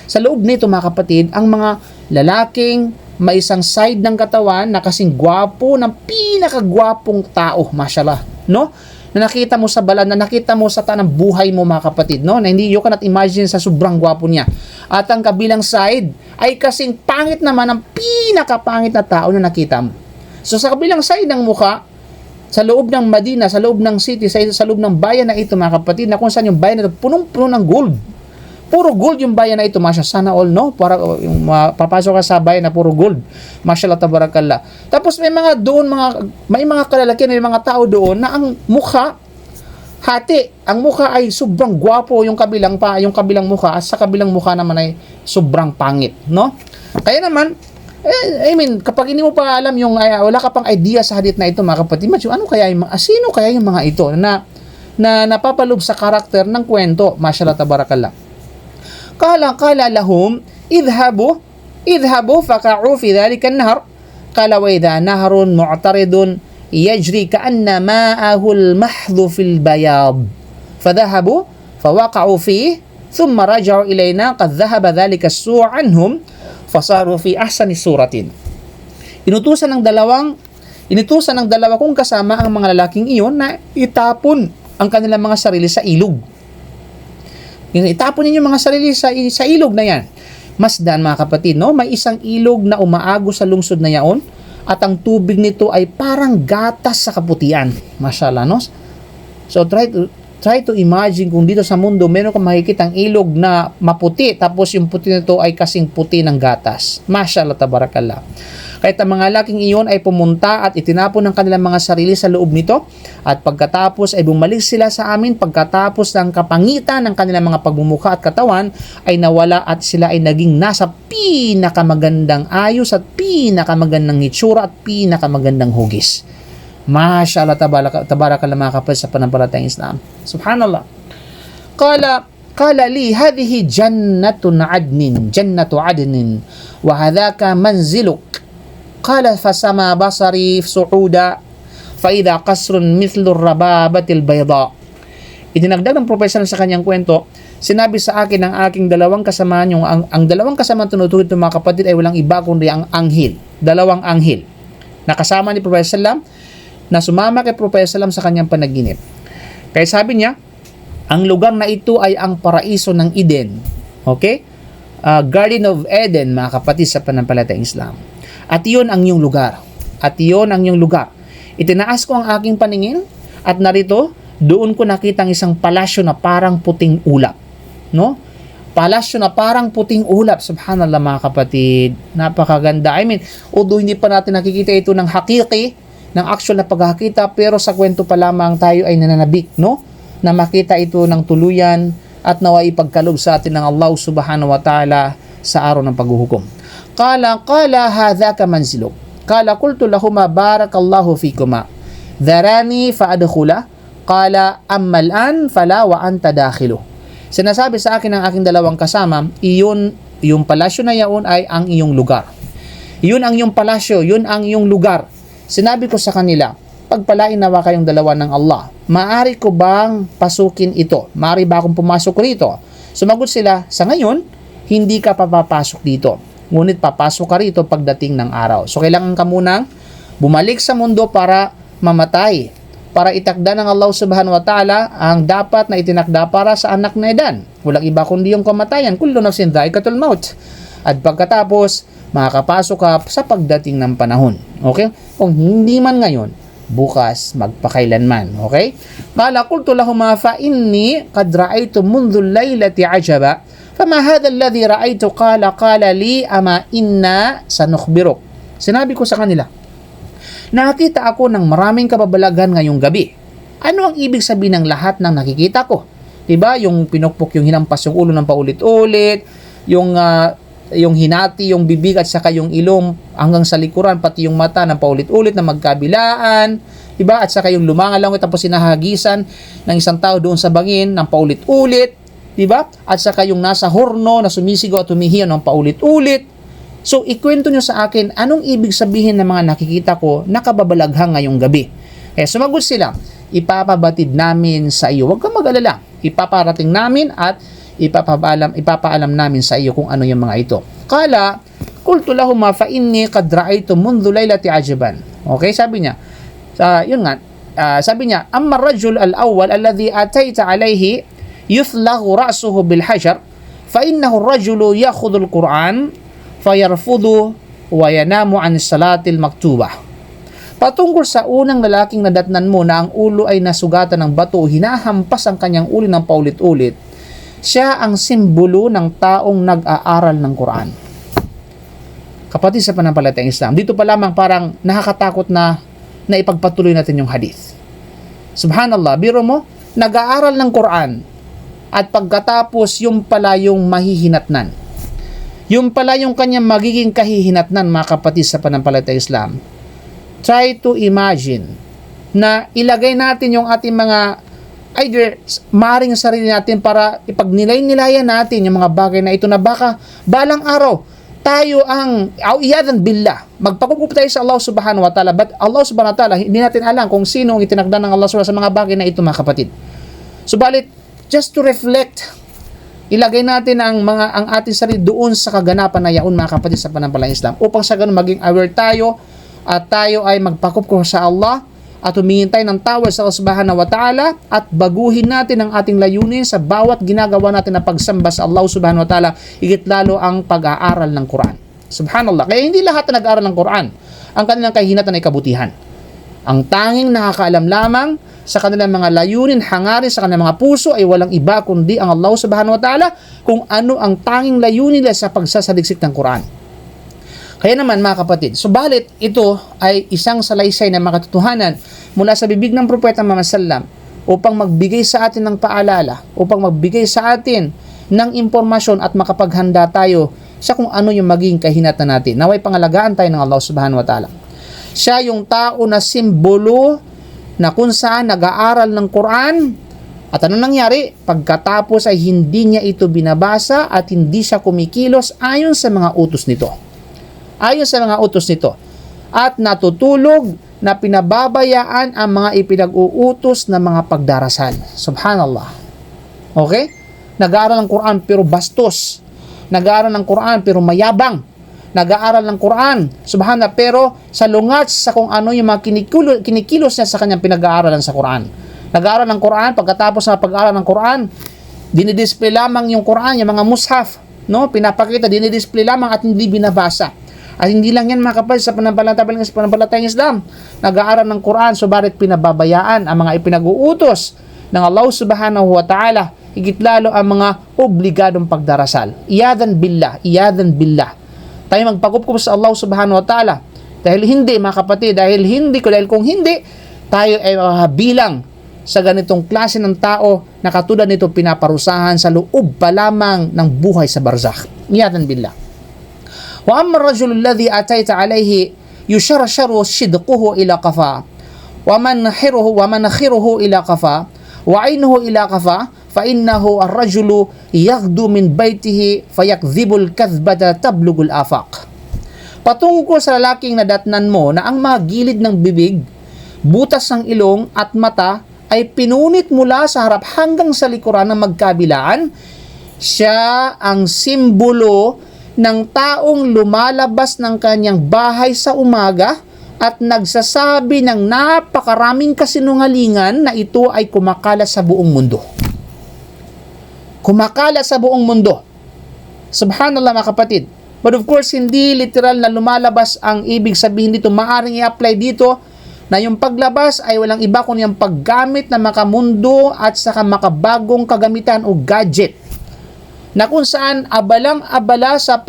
Sa loob nito mga kapatid, ang mga lalaking may isang side ng katawan na kasing gwapo ng pinakagwapong tao, mashallah, no? Na nakita mo sa balan, na nakita mo sa tanang buhay mo mga kapatid, no? Na hindi you cannot imagine sa sobrang gwapo niya. At ang kabilang side ay kasing pangit naman ng pinakapangit na tao na nakita mo. So sa kabilang side ng mukha, sa loob ng Madina, sa loob ng city, sa loob ng bayan na ito mga kapatid, na kung saan yung bayan na ito, punong-puno ng gold. Puro gold yung bayan na ito, masya, sana all, no? Para yung papasok ka sa bayan na puro gold. Mashallah tabarakallah. Tapos may mga kalalaki, may mga tao doon na ang mukha hati. Ang mukha ay sobrang gwapo, yung kabilang mukha, at sa kabilang mukha naman ay sobrang pangit, no? Kaya naman, kapag hindi mo pa alam wala ka pang idea sa hadith na ito mga kapatid, sino kaya yung mga ito na napapaloob sa karakter ng kwento, mashallah tabarakallah. Qala lahum idhabu faqa'u fi dhalika an-nahr. Qala wa idha nahrun mu'taridun yajri ka'anna ma'ahu al-mahdhu fil bayad. Fadhahabu fawaqa'u fihi thumma raja'u ilayna qad dhahaba dhalika as-su' anhum fasaru fi ahsani suratin. Inutusan ng dalawa kong kasama ang mga lalaking iyon na itapon ang kanilang mga sarili sa ilog. Itapon ninyo mga sarili sa ilog na yan. Masdan mga kapatid, no? May isang ilog na umaago sa lungsod na yaon at ang tubig nito ay parang gatas sa kaputian. Mashallah, no? So try to imagine kung dito sa mundo meron kang makikitang ilog na maputi tapos yung puti nito ay kasing puti ng gatas. Mashallah tabarakallah. Kahit ang mga laking iyon ay pumunta at itinapon ng kanilang mga sarili sa loob nito at pagkatapos ay bumalik sila sa amin pagkatapos ng kapangitan ng kanilang mga pagmumukha at katawan ay nawala at sila ay naging nasa pinakamagandang ayos at pinakamagandang hitsura at pinakamagandang hugis. Mashallah tabarakallah mga kapatid sa pananampalatayang Islam. Subhanallah. Qala li hadhihi jannatu adnin wa hadhaka manziluk. Qala fasama basari su'uda fa idha qasrun mithlu ar-rababatil bayda. Idinagdag ng Propeta sa kanyang kwento, sinabi sa akin ng aking dalawang kasamaan, ang dalawang kasamaan tunutulid ng mga kapatid ay walang iba kundi ang anghel, dalawang anghel na kasama ni Propeta na sumama kay Propeta sa kanyang panaginip. Kaya sabi niya, ang lugar na ito ay ang paraiso ng Eden. Okay? Garden of Eden, mga kapatid sa pananampalatayang Islam. At iyon ang iyong lugar. Itinaas ko ang aking paningin at narito, doon ko nakita ang isang palasyo na parang puting ulap. No? Palasyo na parang puting ulap. Subhanallah mga kapatid. Napakaganda. Although hindi pa natin nakikita ito ng hakiki, ng actual na pagkakita, pero sa kwento pa lamang tayo ay nananabik, no? Na makita ito ng tuluyan at nawa ipagkaloob sa atin ng Allah subhanahu wa ta'ala sa araw ng paghuhukom. Qala hadhaka manziluk. Qala qultu lahuma barakallahu fikuma. Dharani fa adkhula. Qala amma al-an fala wa anta dakhilu. Sinasabi sa akin ng aking dalawang kasama, yung palasyo na yaon ay ang iyong lugar. Yun ang iyong palasyo, yun ang iyong lugar. Sinabi ko sa kanila, pagpalain nawa kayong dalawa ng Allah. Maari ko bang pasukin ito? Maari ba akong pumasok rito? Sumagot sila, sa ngayon, hindi ka papapasok dito. Ngunit papasok ka rito pagdating ng araw. So kailangan ka munang bumalik sa mundo para mamatay. Para itakda ng Allah subhanahu wa ta'ala ang dapat na itinakda para sa anak na Edan. Walang iba kundi yung kamatayan. Kullu nafsin dha'iqatul maut. At pagkatapos, makakapasok ka sa pagdating ng panahon. Okay? Kung hindi man ngayon, bukas, magpakailanman. Okay? Qala qultu lahuma fa inni qad ra'aytu mundhu al-laylati 'ajaba. Fama hadha alladhi ra'aytu? Qala li ama inna sanukhbiruk. Sinabi ko sa kanila, nakakita ako ng maraming kababalaghan ngayong gabi. Ano ang ibig sabihin ng lahat ng nakikita ko? Diba? Yung pinukpok, yung hinampas yung ulo ng paulit-ulit, yung hinati, yung bibig at saka yung ilong hanggang sa likuran, pati yung mata ng paulit-ulit na magkabilaan, diba? At saka yung lumangalangoy tapos sinahagisan ng isang tao doon sa bangin ng paulit-ulit, diba? At saka yung nasa horno na sumisigaw at humihiyaw ng paulit-ulit. So, ikwento nyo sa akin, anong ibig sabihin ng mga nakikita ko na kababalaghang ngayong gabi? Kaya sumagot sila, ipapabatid namin sa iyo. Huwag kang mag-alala. Ipaparating namin at ipapaalam namin sa iyo kung ano yung mga ito. Qala, qultu lahuma fa inni qad ra'aytu mundhu laylati ajaban. Okay, sabi niya. Yun nga, sabi niya, amma rajul al-awwal alladhi atayta alayhi yuthlaghu ra'suhu bil hajar fa innahu ar-rajulu ya'khudhu al-Qur'an fayarfudu wa yanamu an salatil maktubah. Patungkol sa unang lalaking nadatnan mo na ang ulo ay nasugatan ng bato, hinahampas ang kanyang ulo ng paulit-ulit, siya ang simbolo ng taong nag-aaral ng Quran. Kapatid sa pananampalatayang Islam, dito pa lamang parang nakakatakot na ipagpatuloy natin yung hadith. Subhanallah, biro mo, nag-aaral ng Quran at pagkatapos yung pala yung mahihinatnan. Yung pala yung kanyang magiging kahihinatnan, mga kapatid sa pananampalatayang Islam. Try to imagine na ilagay natin yung ating mga either maring sarili natin para ipagnilay-nilayan natin yung mga bagay na ito na baka balang araw tayo ang iyadan billah. Magpakukup tayo sa Allah subhanahu wa ta'ala, but Allah subhanahu wa ta'ala, hindi natin alam kung sino ang itinakda ng Allah subhanahu wa ta'ala sa mga bagay na ito, mga kapatid. Subalit, just to reflect, ilagay natin ang ating sarili doon sa kaganapan na yaon, mga kapatid sa pananampalatayang Islam, upang sa ganun maging aware tayo at tayo ay magpakup sa Allah at humingin tayo ng tawad sa Allah subhanahu wa ta'ala at baguhin natin ang ating layunin sa bawat ginagawa natin na pagsamba sa Allah subhanahu wa ta'ala, higit lalo ang pag-aaral ng Quran. Subhanallah. Kaya hindi lahat na nag-aaral ng Quran ang kanilang kahinatan ay kabutihan. Ang tanging nakakaalam lamang sa kanilang mga layunin, hangarin sa kanilang mga puso ay walang iba kundi ang Allah subhanahu wa ta'ala kung ano ang tanging layunin nila sa pagsasaliksik ng Quran. Kaya naman, mga kapatid, subalit ito ay isang salaysay na makatotohanan mula sa bibig ng Propeta Muhammad sallam upang magbigay sa atin ng paalala, upang magbigay sa atin ng impormasyon at makapaghanda tayo sa kung ano yung magiging kahinatan natin. Naway pangalagaan tayo ng Allah subhanahu wa ta'ala. Siya yung tao na simbolo na kung saan nag-aaral ng Quran at ano nangyari? Pagkatapos ay hindi niya ito binabasa at hindi siya kumikilos ayon sa mga utos nito. Ayon sa mga utos nito. At natutulog na pinababayaan ang mga ipinag-uutos na mga pagdarasal. Subhanallah. Okay? Nag-aaral ng Quran pero bastos. Nag-aaral ng Quran pero mayabang. Nag-aaral ng Quran, subhanallah, pero sa lungat sa kung ano yung mga kinikilos niya sa kanyang pinag-aaralan sa Quran. Nag-aaral ng Quran, pagkatapos na pag-aaral ng Quran, dinidisplay lamang yung Quran, yung mga mushaf, no? Pinapakita, dinidisplay lamang at hindi binabasa. At hindi lang yan, mga kapatid, sa pananampalatayang Islam. Nag-aaral ng Quran, subalit pinababayaan ang mga ipinag-uutos ng Allah subhanahu wa ta'ala, higit lalo ang mga obligadong pagdarasal. Iyadan billah. Tayo magpakup sa Allah subhanahu wa ta'ala. Dahil hindi, mga kapatid, dahil kung hindi, tayo ay bilang sa ganitong klase ng tao na katulad nito pinaparusahan sa loob pa lamang ng buhay sa barzakh. Iyadan billah. Wa amma ar-rajulu alladhi atayta alayhi yusharsharu shidquhu ila qafa wa manakhiruhu ila qafa wa aynuhu ila qafa fa innahu ar-rajulu yaghdu min baytihi fayakdhibul kadhbata tablugul afaq. Patungkol sa lalaking nadatnan mo na ang mga gilid ng bibig, butas ng ilong at mata ay pinunit mula sa harap hanggang sa likuran ng magkabilaan, siya ang simbolo ng taong lumalabas ng kanyang bahay sa umaga at nagsasabi ng napakaraming kasinungalingan na ito ay kumakalat sa buong mundo. Kumakalat sa buong mundo. Subhanallah mga kapatid. But of course, hindi literal na lumalabas ang ibig sabihin dito. Maaring i-apply dito na yung paglabas ay walang iba kundi ang paggamit na makamundo at saka makabagong kagamitan o gadget na kung saan abalang-abala sa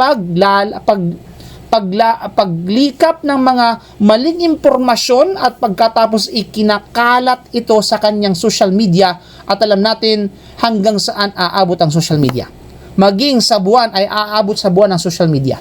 paglikap ng mga maling impormasyon at pagkatapos ikinakalat ito sa kanyang social media at alam natin hanggang saan aabot ang social media. Maging sa buwan ay aabot sa buwan ng social media.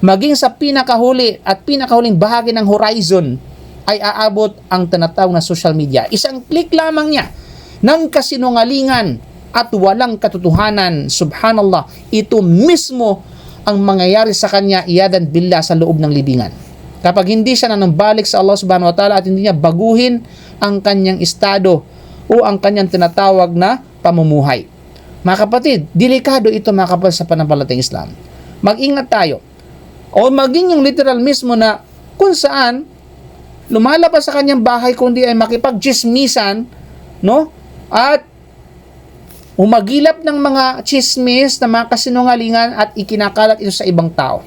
Maging sa pinakahuling bahagi ng horizon ay aabot ang tinatawag na social media. Isang click lamang niya ng kasinungalingan at walang katotohanan. Subhanallah, ito mismo ang mangyayari sa kanya iyadan billah sa loob ng libingan. Kapag hindi siya nanambalik sa Allah subhanahu wa ta'ala at hindi niya baguhin ang kanyang estado o ang kanyang tinatawag na pamumuhay. Mga kapatid, delikado ito mga kapatid sa pananampalatayang Islam. Mag-ingat tayo. O maging yung literal mismo na kung saan lumalabas sa kanyang bahay kundi ay makipag-chismisan, no? At umagilap ng mga chismis na mga kasinungalingan at ikinakalat ito sa ibang tao.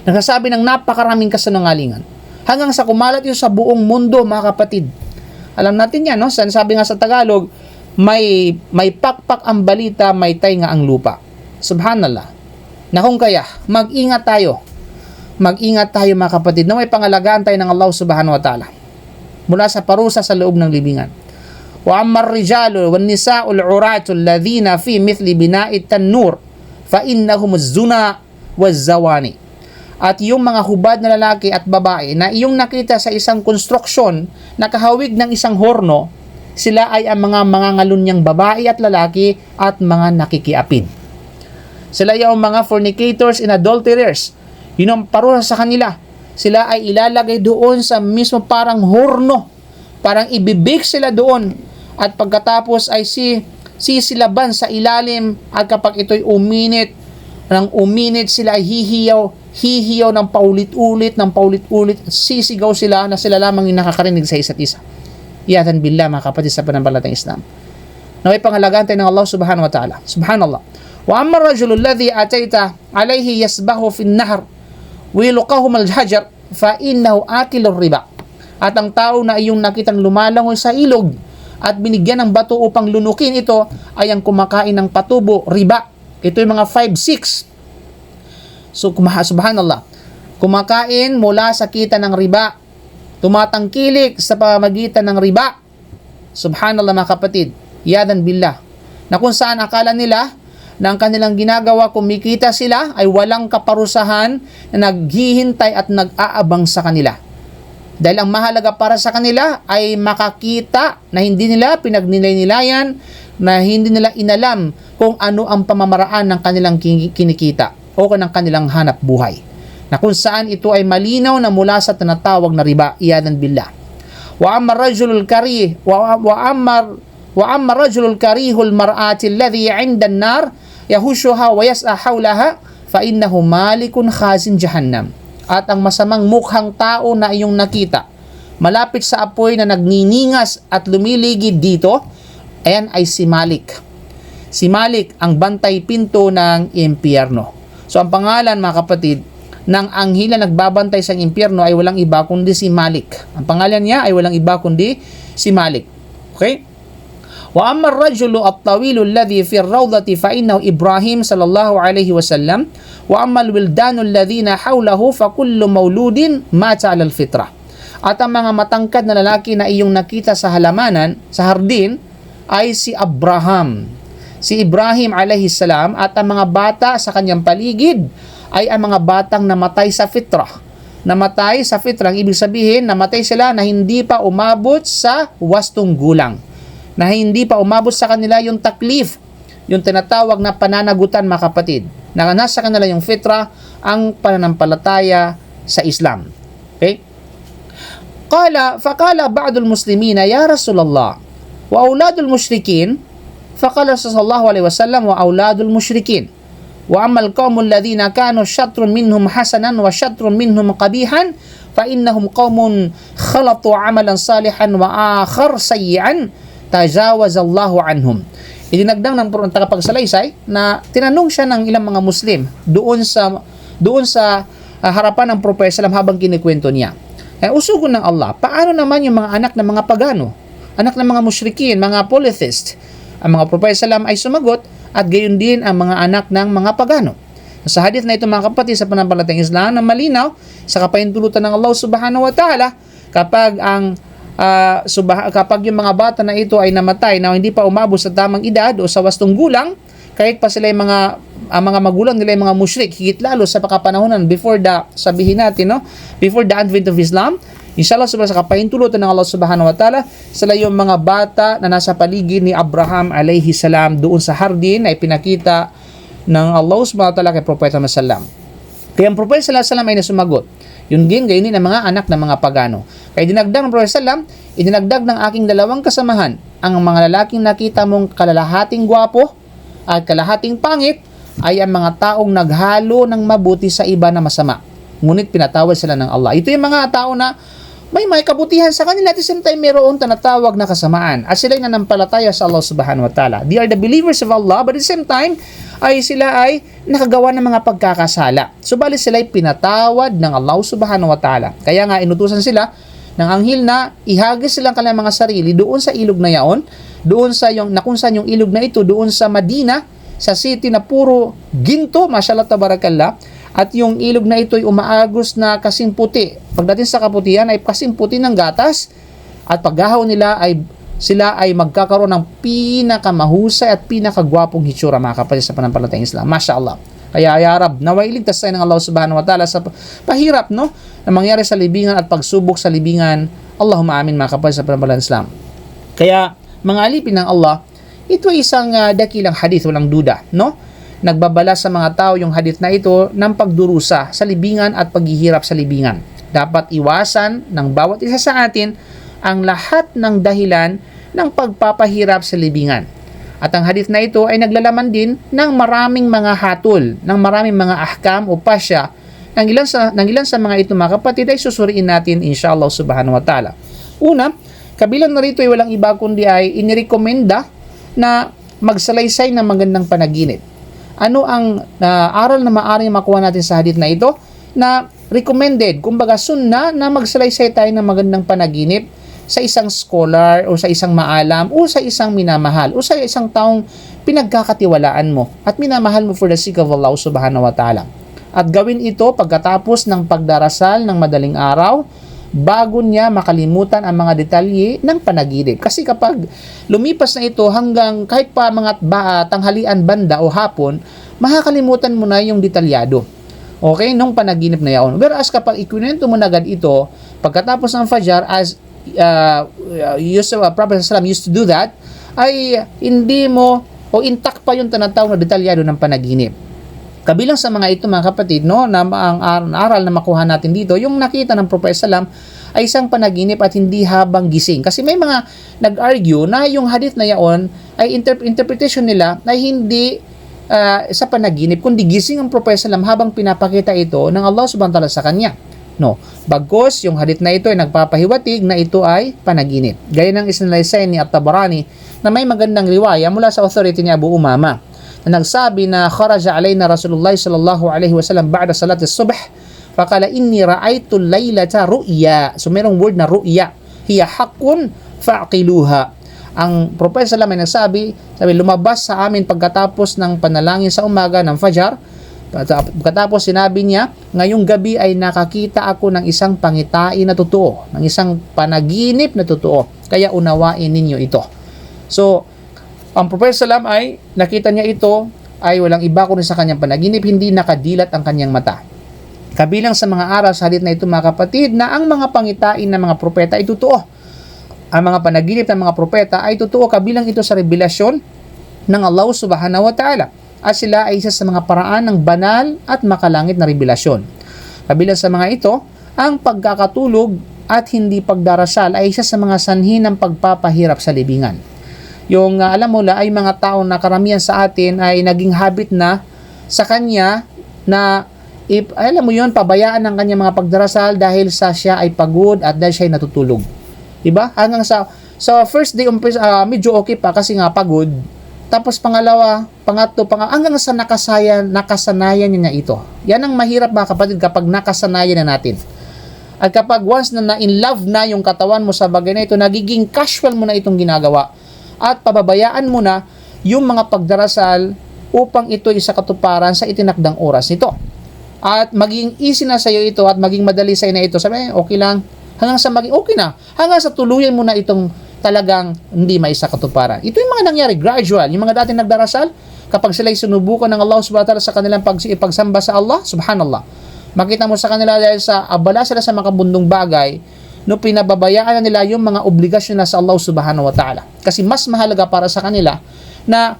Nagsasabi ng napakaraming kasinungalingan. Hanggang sa kumalat ito sa buong mundo mga kapatid. Alam natin yan, no? Sabi nga sa Tagalog, may pakpak ang balita, may tainga ang lupa. Subhanallah. Na kung kaya, mag-ingat tayo. Mag-ingat tayo mga kapatid na may pangalagaan tayo ng Allah subhanahu wa ta'ala mula sa parusa sa loob ng libingan. Wa amma ar-rijalu wan nisa'ul 'uratu alladhina fi mithli bina'i tan-nur fa innahum az-zuna waz-zawani. At yung mga hubad na lalaki at babae na iyong nakita sa isang konstruksyon na kahawig ng isang horno, sila ay ang mga mangangalunyang babae at lalaki at mga nakikiapid. Sila yung mga fornicators and adulterers. Yun ang parusa sa kanila. Sila ay ilalagay doon sa mismo parang horno. Parang ibibig sila doon. At pagkatapos ay sisilaban sa ilalim. At kapag ito'y uminit sila ay hihiyaw ng paulit-ulit. Sisigaw sila na sila lamang yung nakakarinig sa isa't isa. Iyatan billah mga kapatid sa pananampalatayang Islam. Naway pangalagaan tayo ng Allah subhanahu wa ta'ala. Subhanallah. Wa amma ar-rajulu alladhi atayta alayhi yasbahu fi an-nahr wa yulqahum al-hajar fa innahu akilur riba. At ang tao na iyong nakitang lumalangoy sa ilog at binigyan ng bato upang lunukin ito ay ang kumakain ng patubo, riba. Ito yung mga 5-6. So subhanallah. Kumakain mula sa kita ng riba. Tumatangkilik sa pamamagitan ng riba. Subhanallah mga kapatid. Yadan billah. Na kung saan akala nila na ang kanilang ginagawa, kumikita sila, ay walang kaparusahan na naghihintay at nag-aabang sa kanila. Dahil ang mahalaga para sa kanila ay makakita na hindi nila pinagnilay-nilayan, na hindi nila inalam kung ano ang pamamaraan ng kanilang kinikita o ng kanilang hanap buhay. Na kung saan ito ay malinaw na mula sa tinatawag na riba, iyadan billah. Wa amma rajulul karih wa amma rajulul karihul mar'ati alladhi 'inda an-nar yahushuha wa yas'a hawlaha fa innahu malikun khazin jahannam. At ang masamang mukhang tao na iyong nakita malapit sa apoy na nagniningas at lumiligid dito, ayan ay si Malik. Si Malik ang bantay pinto ng impyerno. So ang pangalan mga kapatid ng anghel na nagbabantay sa impyerno ay walang iba kundi si Malik. Ang pangalan niya ay walang iba kundi si Malik. Okay? Wa amma ar-rajulu at-tawilu alladhi fi ar-rawdati fa innahu Ibrahim sallallahu alayhi wa sallam wa amma al-wildanu alladhina hawlahu fa kullu mawludin mata 'ala al-fitrah. At ang mga matangkad na lalaki na iyong nakita sa halamanan, sa hardin, ay si Abraham. Si Ibrahim alayhi salam at ang mga bata sa kanyang paligid ay ang mga batang namatay sa fitrah. Namatay sa fitrah, ang ibig sabihin, namatay sila na hindi pa umabot sa wastong gulang. Na hindi pa umabot sa kanila yung taklif, yung tinatawag na pananagutan, mga kapatid. Na nasa kanila yung fitrah, ang pananampalataya sa Islam. Okay? Faqala ba'dul muslimina, ya Rasulullah, wa auladul musyrikin, faqala sallallahu alaihi wasallam, wa auladul musyrikin. Wa amal qaumul ladhina kanu syatrun minhum hasanan wa syatrun minhum qabihan fa innahum qaumun khalatu amalan salihan wa akhar sayyi'an tajawazallahu anhum. Idinagdang ng tagapagsalaysay na tinanong siya ng ilang mga Muslim doon sa harapan ng Propeta sallam habang kinikwento niya. Usugon ng Allah, paano naman yung mga anak ng mga pagano, anak ng mga musyrikin, mga polytheist? Ang mga Propeta sallam ay sumagot, at gayon din ang mga anak ng mga pagano. Sa hadith na ito, mga kapatid, sa pananampalatayang Islam na malinaw sa kapahintulutan ng Allah subhanahu wa ta'ala, kapag yung mga bata na ito ay namatay na hindi pa umabot sa tamang edad o sa wastong gulang, kahit pa sila ang mga magulang nila ay mga musyrik, higit lalo sa pakapanahonan before the advent of Islam, inshallah sa kapahintulutan ng Allah subhanahu wa ta'ala, sila yung mga bata na nasa paligid ni Abraham alayhi salam doon sa hardin ay pinakita ng Allah subhanahu wa ta'ala kay Propeta Muhammad. Kaya ang Propeta sallallahu alaihi wasallam ay nasumagot. Yun din, gayon din ang mga anak ng mga pagano. Kaya dinagdag ng Propeta sallallahu alaihi wasallam, idinagdag ng aking dalawang kasamahan, ang mga lalaking nakita mong kalalahating gwapo at kalahating pangit ay ang mga taong naghalo ng mabuti sa iba na masama. Ngunit pinatawad sila ng Allah. Ito yung mga tao na may kabutihan sa kanila at the same time mayroon tinatawag na kasamaan at sila ay nanampalataya sa Allah subhanahu wa ta'ala. They are the believers of Allah, but at the same time sila ay nakagawa ng mga pagkakasala. Subalit sila ay pinatawad ng Allah subhanahu wa ta'ala. Kaya nga inutusan sila ng anghel na ihagis silang kanilang mga sarili doon sa ilog na yaon, doon sa kung saan yung ilog na ito, doon sa Madina, sa city na puro ginto, mashallah tabarakallah. At yung ilog na ito ay umaagos na kasing puti. Pagdating sa kaputihan ay kasing puti ng gatas. At paggahaw nila ay sila ay magkakaroon ng pinakamahusay at pinakagwapong hitsura, mga kapatid, sa pananampalatayang Islam. Masya Allah. Kaya ya Rab, naway iligtas tayo ng Allah subhanahu wa ta'ala sa pahirap na mangyari sa libingan at pagsubok sa libingan. Allahumma amin, mga kapatid, sa pananampalatayang Islam. Kaya mga alipin ng Allah, ito ay isang dakilang hadith, walang duda, no? Nagbabala sa mga tao yung hadith na ito ng pagdurusa sa libingan at paghihirap sa libingan. Dapat iwasan ng bawat isa sa atin ang lahat ng dahilan ng pagpapahirap sa libingan. At ang hadith na ito ay naglalaman din ng maraming mga hatol, ng maraming mga ahkam o pasya. Ng ilan sa mga ito, mga kapatid, ay susuriin natin inshallah subhanahu wa ta'ala. Una, kabilang na rito ay walang iba kundi ay inirekomenda na magsalaysay ng magandang panaginip. Ano ang aral na maaaring makuha natin sa hadith na ito? Na recommended, kumbaga sunna, na magsalaysay tayo ng magandang panaginip sa isang scholar o sa isang maalam o sa isang minamahal o sa isang taong pinagkakatiwalaan mo at minamahal mo for the sake of Allah subhanahu wa ta'ala. At gawin ito pagkatapos ng pagdarasal ng madaling araw bago niya makalimutan ang mga detalye ng panaginip. Kasi kapag lumipas na ito hanggang kahit pa mga tanghalian banda o hapon, makakalimutan mo na yung detalyado. Okay? Nung panaginip na yaon. Whereas kapag ikwento mo na agad ito, pagkatapos ng Fajr, as Prophet ﷺ used to do that, ay hindi mo o intact pa yung tinatawag na detalyado ng panaginip. Kabilang sa mga ito, mga kapatid, no, na ang aral na makuha natin dito, yung nakita ng Prophet Salam ay isang panaginip at hindi habang gising. Kasi may mga nag-argue na yung hadith na yaon ay interpretation nila ay hindi sa panaginip, kundi gising ang Prophet Salam habang pinapakita ito ng Allah subhanahu wa ta'ala sa kanya. No, bagkos yung hadith na ito ay nagpapahiwatig na ito ay panaginip. Gaya ng isinalaysay ni At-Tabarani na may magandang riwaya mula sa authority ni Abu Umama na nagsabi na kharaja alayna Rasulullah sallallahu alaihi wasallam ba'da salati subh faqala inni ra'aytu laylata ru'ya. So merong word na ru'ya, hiya haqqun fa'qiluha. Ang Prophet sallallahu alaihi wasallam ay nagsabi, lumabas sa amin pagkatapos ng panalangin sa umaga ng Fajr. Pagkatapos sinabi niya, ngayong gabi ay nakakita ako ng isang pangitain na totoo, ng isang panaginip na totoo, kaya unawain ninyo ito. So ang Prophet Salam ay nakita niya ito ay walang iba kundi sa kanyang panaginip, hindi nakadilat ang kanyang mata. Kabilang sa mga aral sa hadith na ito mga kapatid, na ang mga pangitain ng mga propeta ay totoo. Ang mga panaginip ng mga propeta ay totoo, kabilang ito sa revelasyon ng Allah subhanahu wa ta'ala. At sila ay isa sa mga paraan ng banal at makalangit na revelasyon. Kabilang sa mga ito, ang pagkakatulog at hindi pagdarasal ay isa sa mga sanhi ng pagpapahirap sa libingan. Yung alam mo la, ay mga tao na karamihan sa atin ay naging habit na sa kanya na alam mo yun, pabayaan ng kanya mga pagdarasal dahil sa siya ay pagod at dahil siya ay natutulog. Diba? Hanggang sa first day medyo okay pa kasi nga pagod. Tapos pangalawa, pangatlo, hanggang sa nakasanayan niya ito. Yan ang mahirap mga kapatid kapag nakasanayan na natin. At kapag once na in love na yung katawan mo sa bagay na ito, nagiging casual mo na itong ginagawa. At pababayaan mo na yung mga pagdarasal upang ito ay sa katuparan sa itinakdang oras nito. At maging easy na sa iyo ito at maging madali sa iyo na ito. Sabi, okay lang. Hanggang sa maging okay na. Hanggang sa tuluyan mo na itong talagang hindi maisa katuparan. Ito yung mga nangyari, gradual. Yung mga dating nagdarasal, kapag sila'y sinubukan ng Allah subhanahu wa ta'ala sa kanilang pagsamba sa Allah, subhanallah. Makita mo sa kanila dahil sa abala sila sa makabundong bagay, no, pinababayaan na nila yung mga obligasyon na sa Allah subhanahu wa ta'ala. Kasi mas mahalaga para sa kanila na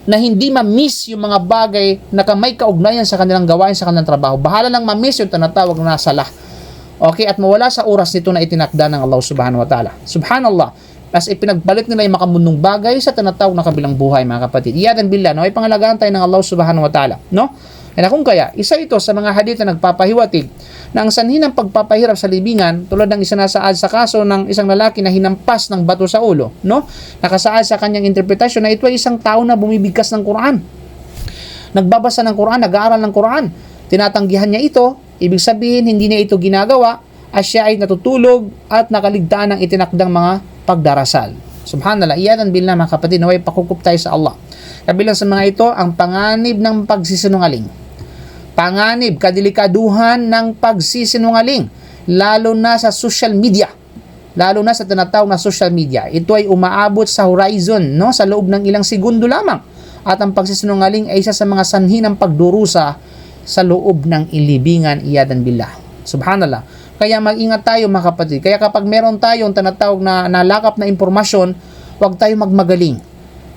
hindi ma-miss yung mga bagay na may kaugnayan sa kanilang gawain, sa kanilang trabaho. Bahala lang ma-miss yung tinatawag na salah. Okay, at mawala sa oras nito na itinakda ng Allah subhanahu wa ta'ala. Subhanallah. As ipinagbalit nila yung makamundong bagay sa tinatawag na kabilang buhay, mga kapatid. Iyadan billah, no? Ay pangalagaan tayo ng Allah subhanahu wa ta'ala, no? Kaya kung kaya, isa ito sa mga hadith na nagpapahiwatig na ang sanhi ng pagpapahirap sa libingan, tulad ng isinasaad sa kaso ng isang lalaki na hinampas ng bato sa ulo, no? Nakasaad sa kanyang interpretasyon na ito ay isang tao na bumibigkas ng Quran. Nagbabasa ng Quran, nag-aaral ng Quran. Tinatanggihan niya ito, ibig sabihin hindi niya ito ginagawa, at siya ay natutulog at nakaligtaan ng itinakdang mga pagdarasal. Subhanallah, iyadan billah mga kapatid, naway pakukup tayo sa Allah. Kabilang sa mga ito, ang panganib ng pagsisinungaling. Panganib, kadelikaduhan ng pagsisinungaling, lalo na sa social media. Lalo na sa tinatawag na social media. Ito ay umaabot sa horizon, no, sa loob ng ilang segundo lamang. At ang pagsisinungaling ay isa sa mga sanhi ng pagdurusa sa loob ng ilibingan, iyadan billah. Subhanallah. Kaya mag-ingat tayo mga kapatid. Kaya kapag meron tayong tinatawag na nalakap na impormasyon, huwag tayo magmagaling.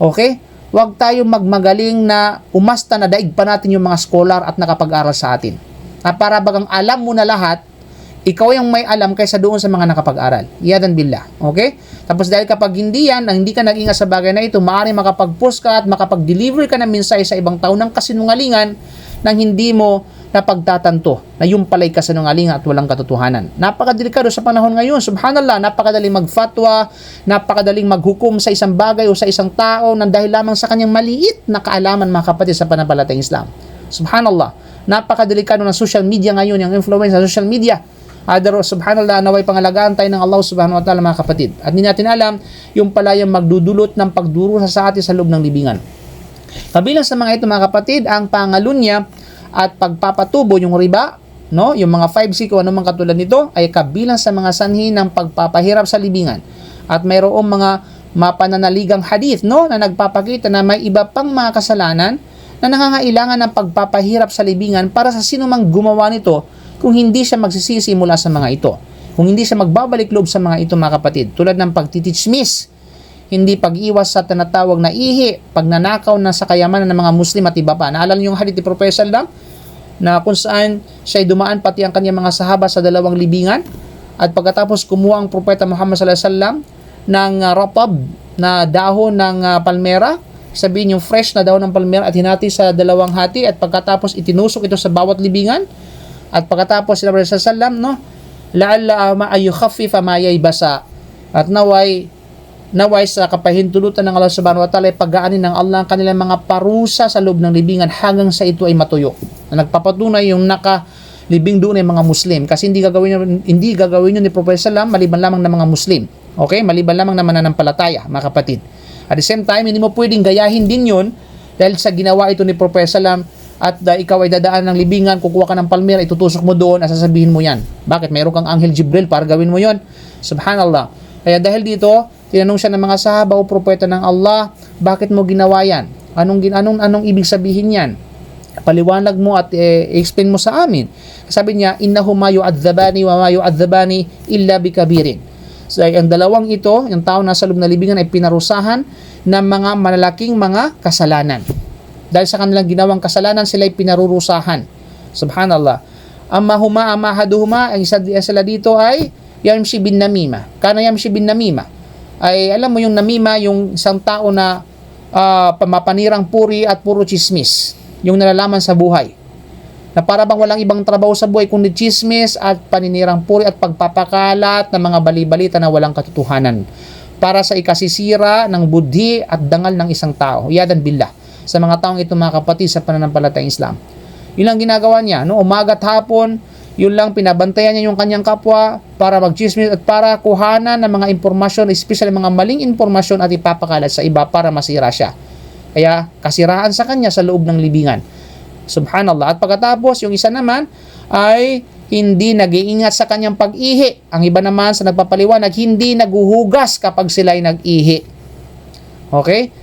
Okay? Huwag tayo magmagaling na umasta na daig pa natin yung mga scholar at nakapag-aral sa atin. At para bagang alam mo na lahat, ikaw yung may alam kaysa doon sa mga nakapag-aral. Iyadan billah. Okay? Tapos dahil kapag hindi yan, hindi ka nag-ingat sa bagay na ito, maaaring makapag-post ka at makapag-deliver ka ng mensahe sa ibang tao ng kasinungalingan nang hindi mo napagtatanto na yung pala'y kasinungalingan at walang katotohanan. Napakadelikado sa panahon ngayon. Subhanallah, napakadaling magfatwa, napakadaling maghukom sa isang bagay o sa isang tao nang dahil lamang sa kanyang maliit na kaalaman, mga kapatid, sa pananampalatayang Islam. Subhanallah, napakadelikado ng social media ngayon, yung influence sa social media. Subhanallah, naway pangalagaan tayo ng Allah subhanahu wa ta'ala, mga kapatid. At hindi natin alam yung palayang magdudulot ng pagdurusa sa atin sa loob ng libingan. Kabilang sa mga ito, mga kapatid, ang pangalunya at pagpapatubo, yung riba, no, yung mga 5C o anumang katulad nito ay kabilang sa mga sanhi ng pagpapahirap sa libingan. At mayroong mga mapananaligang hadith, no, na nagpapakita na may iba pang mga kasalanan na nangangailangan ng pagpapahirap sa libingan para sa sinumang gumawa nito kung hindi siya magsisisi mula sa mga ito. Kung hindi siya magbabalik loob sa mga ito, mga kapatid, tulad ng pagtiteachmiss, hindi pag-iwas sa tinatawag na ihi, pagnanakaw na sa kayamanan ng mga Muslim at iba pa. Naalala niyo yung hadith ni Prophet Sallam na kung saan siya dumaan pati ang kanyang mga sahaba sa dalawang libingan, at pagkatapos kumuha ang Propeta Muhammad sallallahu alaihi wasallam ng ratab na dahon ng palmera, sabihin yung fresh na dahon ng palmera, at hinati sa dalawang hati, at pagkatapos itinusok ito sa bawat libingan, at pagkatapos sinabi sallallahu alaihi wasallam, no, la'alla ma ayukhaffifa ma yaybasa, at naway sa kapahintulutan ng Allah subhanahu wa ta'ala, pag-aanin ng Allah ang kanilang mga parusa sa loob ng libingan hanggang sa ito ay matuyo. Na nagpapatunay yung nakalibing doon ay mga Muslim. Kasi hindi gagawin yun ni Prophet Sallam maliban lamang ng mga Muslim. Okay? Maliban lamang ng mananampalataya, mga kapatid. At the same time, hindi mo pwedeng gayahin din yun dahil sa ginawa ito ni Prophet Sallam, at ikaw ay dadaan ng libingan, kukuha ka ng palmera, itutusok mo doon at sasabihin mo yan. Bakit? Mayroon kang Anghel Jibril para gawin mo yon. Subhanallah. Kaya dahil dito, tinanong siya ng mga sahaba o propeta ng Allah, bakit mo ginawa yan? Anong ibig sabihin yan? Paliwanag mo at explain mo sa amin. Sabi niya, innahuma yu'adzabani wa ma yu'adzabani illa bikabirin. So, ang dalawang ito, yung tao nasa loob na libingan ay pinarusahan ng mga malalaking mga kasalanan. Dahil sa kanilang ginawang kasalanan, sila ay pinarurusahan. Subhanallah. Amahaduhuma, ang isa sila dito ay yamshi bin namima. Kana yamshi bin namima. Ay, alam mo yung namima, yung isang tao na pamapanirang puri at puro chismis. Yung nalalaman sa buhay. Na para bang walang ibang trabaho sa buhay kundi chismis at paninirang puri at pagpapakalat ng mga bali-balita na walang katotohanan. Para sa ikasisira ng budhi at dangal ng isang tao. Yadan billah. Sa mga taong ito mga kapatid sa pananampalatayang Islam. Yun lang ginagawa niya. No? Umaga at hapon, yun lang pinabantayan niya yung kanyang kapwa para mag-chismis at para kuhanan ng mga impormasyon, especially mga maling impormasyon at ipapakalat sa iba para masira siya. Kaya kasiraan sa kanya sa loob ng libingan. Subhanallah. At pagkatapos, yung isa naman ay hindi nag-iingat sa kanyang pag-ihi. Ang iba naman sa nagpapaliwanag, hindi naguhugas kapag sila'y nag-ihi. Okay?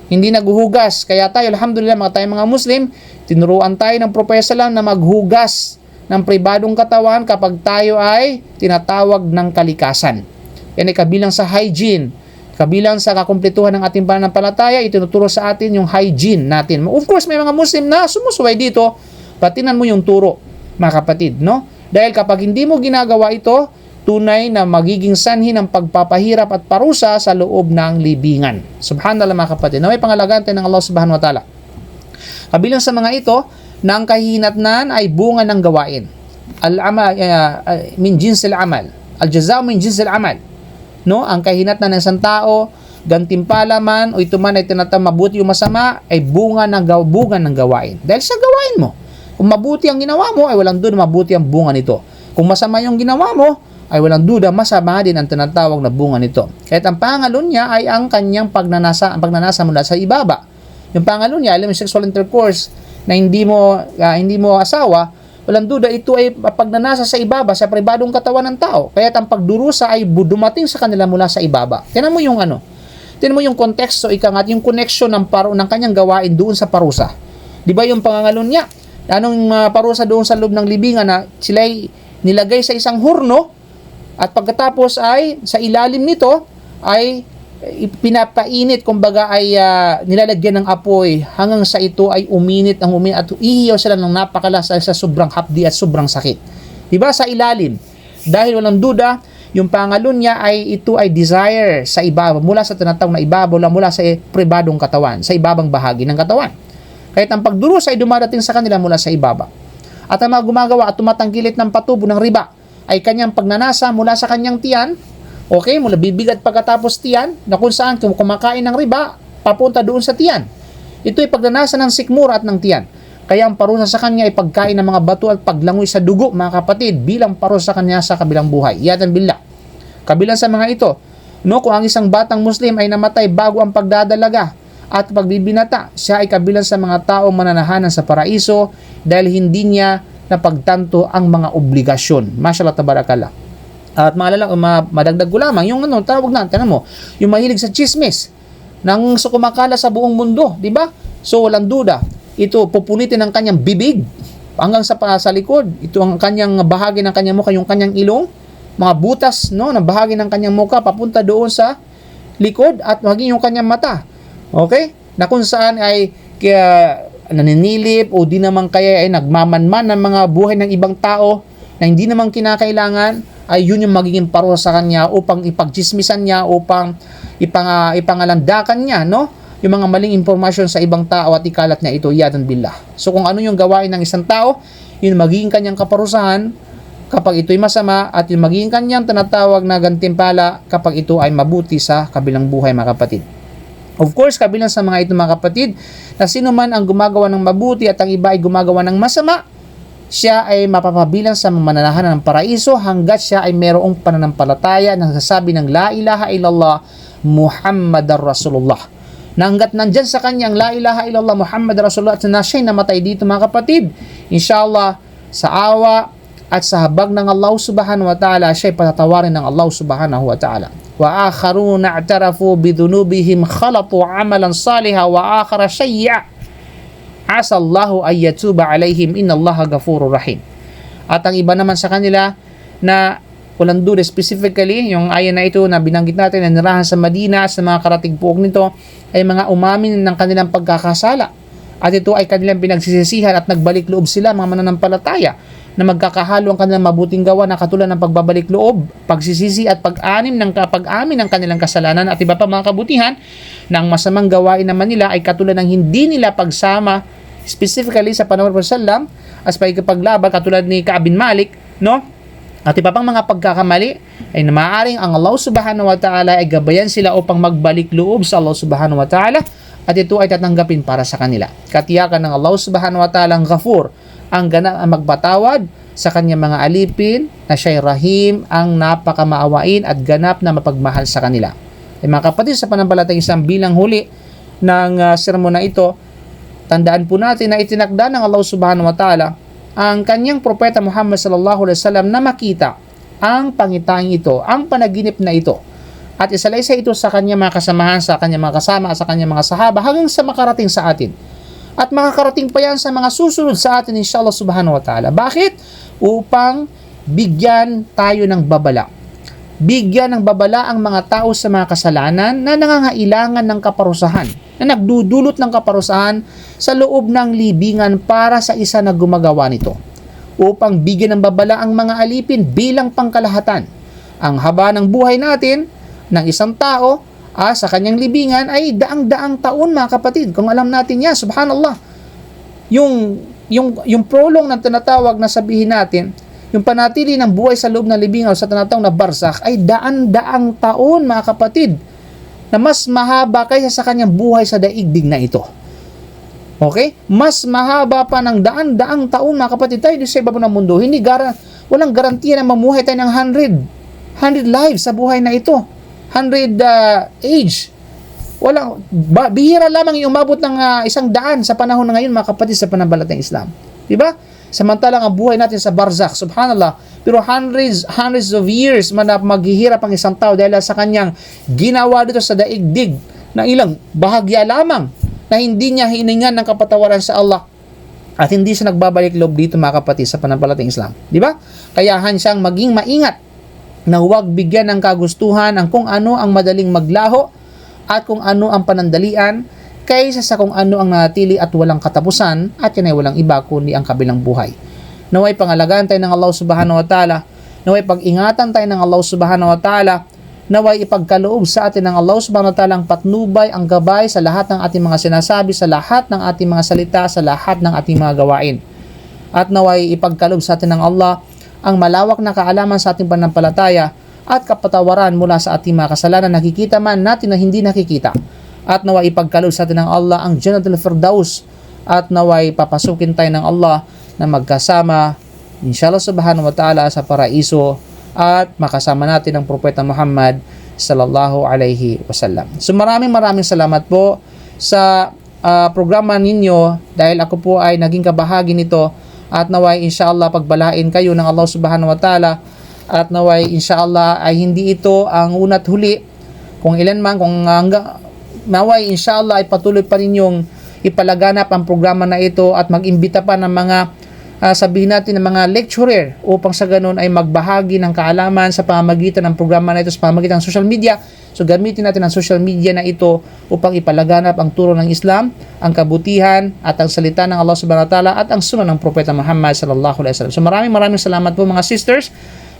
Hindi naguhugas. Kaya tayo, alhamdulillah, mga Muslim, tinuruan tayo ng propesa lang na maghugas ng pribadong katawan kapag tayo ay tinatawag ng kalikasan. Yan ay kabilang sa hygiene. Kabilang sa kakumpletuhan ng ating pananampalataya, itinuturo sa atin yung hygiene natin. Of course, may mga Muslim na sumusuway dito. Patinan mo yung turo, mga kapatid, no? Dahil kapag hindi mo ginagawa ito, tunay na magiging sanhi ng pagpapahirap at parusa sa loob ng libingan. Subhanallah, mga kapatid. Na may pangalagaan tayo ng Allah subhanahu wa ta'ala. Kabilang sa mga ito, na ang kahihinatnan ay bunga ng gawain. Al-amal, min jinsil amal. Al-jazao min jinsil amal. No, ang kahinatnan ng isang tao, gantimpala man o ito man ay tinatawag mabuti o masama, ay bunga ng gawain. Dahil sa gawain mo. Kung mabuti ang ginawa mo, ay walang duda mabuti ang bunga nito. Kung masama yung ginawa mo, ay walang duda masama din ang tinatawag na bunga nito. Kahit ang pangalon niya ay ang kanyang pagnanasa mula sa ibaba. Yung pangalon niya, alam mo, sexual intercourse na hindi mo asawa, walang duda, ito ay pagnanasa sa ibaba, sa pribadong katawan ng tao. Kaya ang pagdurusa ay dumating sa kanila mula sa ibaba. Tingnan mo yung konteksto, yung connection ng kanyang gawain doon sa parusa. Di ba yung pangangalon niya? Anong parusa doon sa loob ng libingan na sila ay nilagay sa isang hurno at pagkatapos ay sa ilalim nito ay pinapainit, kumbaga ay nilalagyan ng apoy hanggang sa ito ay uminit at ihiyaw sila ng napakalasa sa sobrang hapdi at sobrang sakit. Diba? Sa ilalim. Dahil walang duda, yung pangalon niya ay ito ay desire sa ibabaw, mula sa tinatawag na ibabaw, mula sa pribadong katawan, sa ibabang bahagi ng katawan. Kahit ang pagdurusa ay dumadating sa kanila mula sa ibaba. At ang mga gumagawa at tumatangkilit ng patubo ng riba ay kanyang pagnanasa mula sa kanyang tiyan. Okay, mula bibigat pagkatapos tiyan, na kung saan kumakain ng riba, papunta doon sa tiyan. Ito ay pagnanasa ng sikmura at ng tiyan. Kaya ang parusa sa kanya ay pagkain ng mga bato at paglangoy sa dugo, mga kapatid, bilang parusa sa kanya sa kabilang buhay. Yadan billah. Kabilang sa mga ito, kung ang isang batang Muslim ay namatay bago ang pagdadalaga at pagbibinata, siya ay kabilang sa mga taong mananahanan sa paraiso dahil hindi niya napagtanto ang mga obligasyon. Mashallah tabarakallah. At madagdag ko lamang, yung tawag na, tanong mo, yung mahilig sa chismis, nang kumakala sa buong mundo, di ba? So, walang duda, ito, pupunitin ng kanyang bibig, hanggang sa likod, ito ang kanyang bahagi ng kanyang mukha, yung kanyang ilong, mga butas, na bahagi ng kanyang mukha, papunta doon sa likod, at maging yung kanyang mata, okay? Na kung saan ay, naninilip, o di naman kaya ay nagmamanman ng mga buhay ng ibang tao, na hindi naman kinakailangan, ay yun yung magiging parusa sa kanya upang ipagchismisan niya, upang ipangalandakan niya, yung mga maling impormasyon sa ibang tao at ikalat niya ito, yadan billah. So kung ano yung gawain ng isang tao, yun magiging kanyang kaparusahan kapag ito'y masama, at yung magiging kanyang tinatawag na gantimpala kapag ito ay mabuti sa kabilang buhay, mga kapatid. Of course, kabilang sa mga ito, mga kapatid, na sino man ang gumagawa ng mabuti at ang iba ay gumagawa ng masama, siya ay mapapabilang sa mananahan ng paraiso hanggat siya ay mayroong pananampalataya na nagsasabi ng La ilaha illallah Muhammadar Rasulullah. Na hanggat nandyan sa kanyang La ilaha illallah Muhammadar Rasulullah at na siya'y namatay dito, mga kapatid, inshallah, sa awa at sa habag ng Allah subhanahu wa ta'ala, siya'y patatawarin ng Allah subhanahu wa ta'ala. wa akharuna i'tarafu bidhunubihim khalatu amalan salihan wa akhara sayya asallahu ay yatuba alaihim innallaha ghafurur rahim. At ang iba naman sa kanila na walang duda, specifically yung ayan na ito na binanggit natin na nirahan sa Madina sa mga karatigpuog nito ay mga umamin ng kanilang pagkakasala. At ito ay kanilang pinagsisisihan at nagbalik loob sila, mga mananampalataya, na magkakahalo ang kanilang mabuting gawa na katulad ng pagbabalik loob, pagsisisi at pag-amin ng kanilang kasalanan at iba pa mga kabutihan na ang masamang gawain naman nila ay katulad ng hindi nila pagsama, specifically sa panahon ng Sallam as pagkapaglaban katulad ni Ka'ab bin Malik, no? At iba pang mga pagkakamali ay na maaaring ang Allah subhanahu wa ta'ala ay gabayan sila upang magbalik loob sa Allah subhanahu wa ta'ala at ito ay tatanggapin para sa kanila. Katiyakan ng Allah subhanahu wa ta'ala ang Ghafur, ang ganap ang magpatawad sa kanyang mga alipin, na siya'y Rahim, ang napakamaawain at ganap na mapagmahal sa kanila. Ay mga kapatid, sa pananampalatayang Islam, bilang huli ng sermon na ito, tandaan po natin na itinakda ng Allah subhanahu wa ta'ala ang kanyang propeta Muhammad sallallahu alaihi wasallam na makita ang pangitain ito, ang panaginip na ito. At isalaysay ito sa kanyang mga kasamahan, sa kanyang mga kasama, sa kanyang mga sahaba hanggang sa makarating sa atin. At makakarating pa yan sa mga susunod sa atin inshallah subhanahu wa ta'ala. Bakit? Upang bigyan tayo ng babala. Bigyan ng babala ang mga tao sa mga kasalanan na nangangailangan ng kaparusahan, na nagdudulot ng kaparusahan sa loob ng libingan para sa isa na gumagawa nito. Upang bigyan ng babala ang mga alipin bilang pangkalahatan. Ang haba ng buhay natin ng isang tao sa kanyang libingan ay daang-daang taon mga kapatid. Kung alam natin yan, subhanallah. Yung prolong na tinatawag na sabihin natin, yung panatili ng buhay sa loob ng libingan sa tinatawag na barzakh ay daan-daang taon mga kapatid, na mas mahaba kaysa sa kanyang buhay sa daigdig na ito. Okay? Mas mahaba pa ng daan-daang taon mga kapatid tayo sa ibabaw ng mundo. Walang garantiya na mamuhay tayo ng 100 lives sa buhay na ito. 100 age. Bihira lamang yung umabot ng 100 sa panahon na ngayon mga kapatid sa pananampalatayang Islam. Diba? Samantalang ang buhay natin sa barzakh, subhanallah, pero hundreds of years maghihirap ang isang tao dahil sa kanyang ginawa dito sa daigdig na ilang bahagya lamang na hindi niya hiningan ng kapatawaran sa Allah at hindi siya nagbabalik loob dito mga kapatid sa pananampalatayang Islam. Diba? Kaya siyang maging maingat na huwag bigyan ng kagustuhan ang kung ano ang madaling maglaho at kung ano ang panandalian kaysa sa kung ano ang nanatili at walang katapusan at yan ay walang iba kundi ang kabilang buhay. Naway pangalagaan tayo ng Allah subhanahu wa ta'ala, naway pag-ingatan tayo ng Allah subhanahu wa ta'ala, naway ipagkaloob sa atin ng Allah subhanahu wa ta'ala ang patnubay, ang gabay sa lahat ng ating mga sinasabi, sa lahat ng ating mga salita, sa lahat ng ating mga gawain. At naway ipagkaloob sa atin ng Allah ang malawak na kaalaman sa ating pananampalataya at kapatawaran mula sa ating mga kasalanan, nakikita man natin na hindi nakikita. At naway ipagkaloob sa atin ng Allah ang Jannatul Firdaus, at naway papasukin tayo ng Allah na magkasama inshallah subhanahu wa ta'ala sa paraiso at makasama natin ang Propeta Muhammad sallallahu alaihi wasallam. So maraming salamat po sa programa ninyo dahil ako po ay naging kabahagi nito, at naway inshallah pagbalain kayo ng Allah subhanahu wa ta'ala, at naway inshallah ay hindi ito ang una't huli, kung ilan man, kung naway inshallah ay patuloy pa ninyong ipalaganap ang programa na ito at mag-imbita pa ng mga sabihin natin ng mga lecturer upang sa ganun ay magbahagi ng kaalaman sa pamamagitan ng programa na ito, sa pamamagitan ng social media. So gamitin natin ang social media na ito upang ipalaganap ang turo ng Islam, ang kabutihan at ang salita ng Allah subhanahu wa ta'ala at ang sunnah ng Propeta Muhammad sallallahu alaihi wasallam. So maraming salamat po mga sisters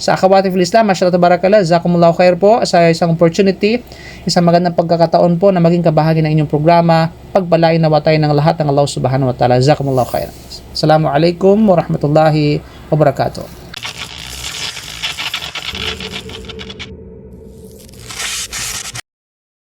sa Akhawati fil Islam. Mashallah tabarakallah, jazakumullahu khair po sa isang opportunity, isang magandang pagkakataon po na maging kabahagi ng inyong programa. Pagbalain nawa tayo ng lahat ng Allah subhanahu wa ta'ala. Jazakumullahu khair. Assalamualaikum warahmatullahi wabarakatuh.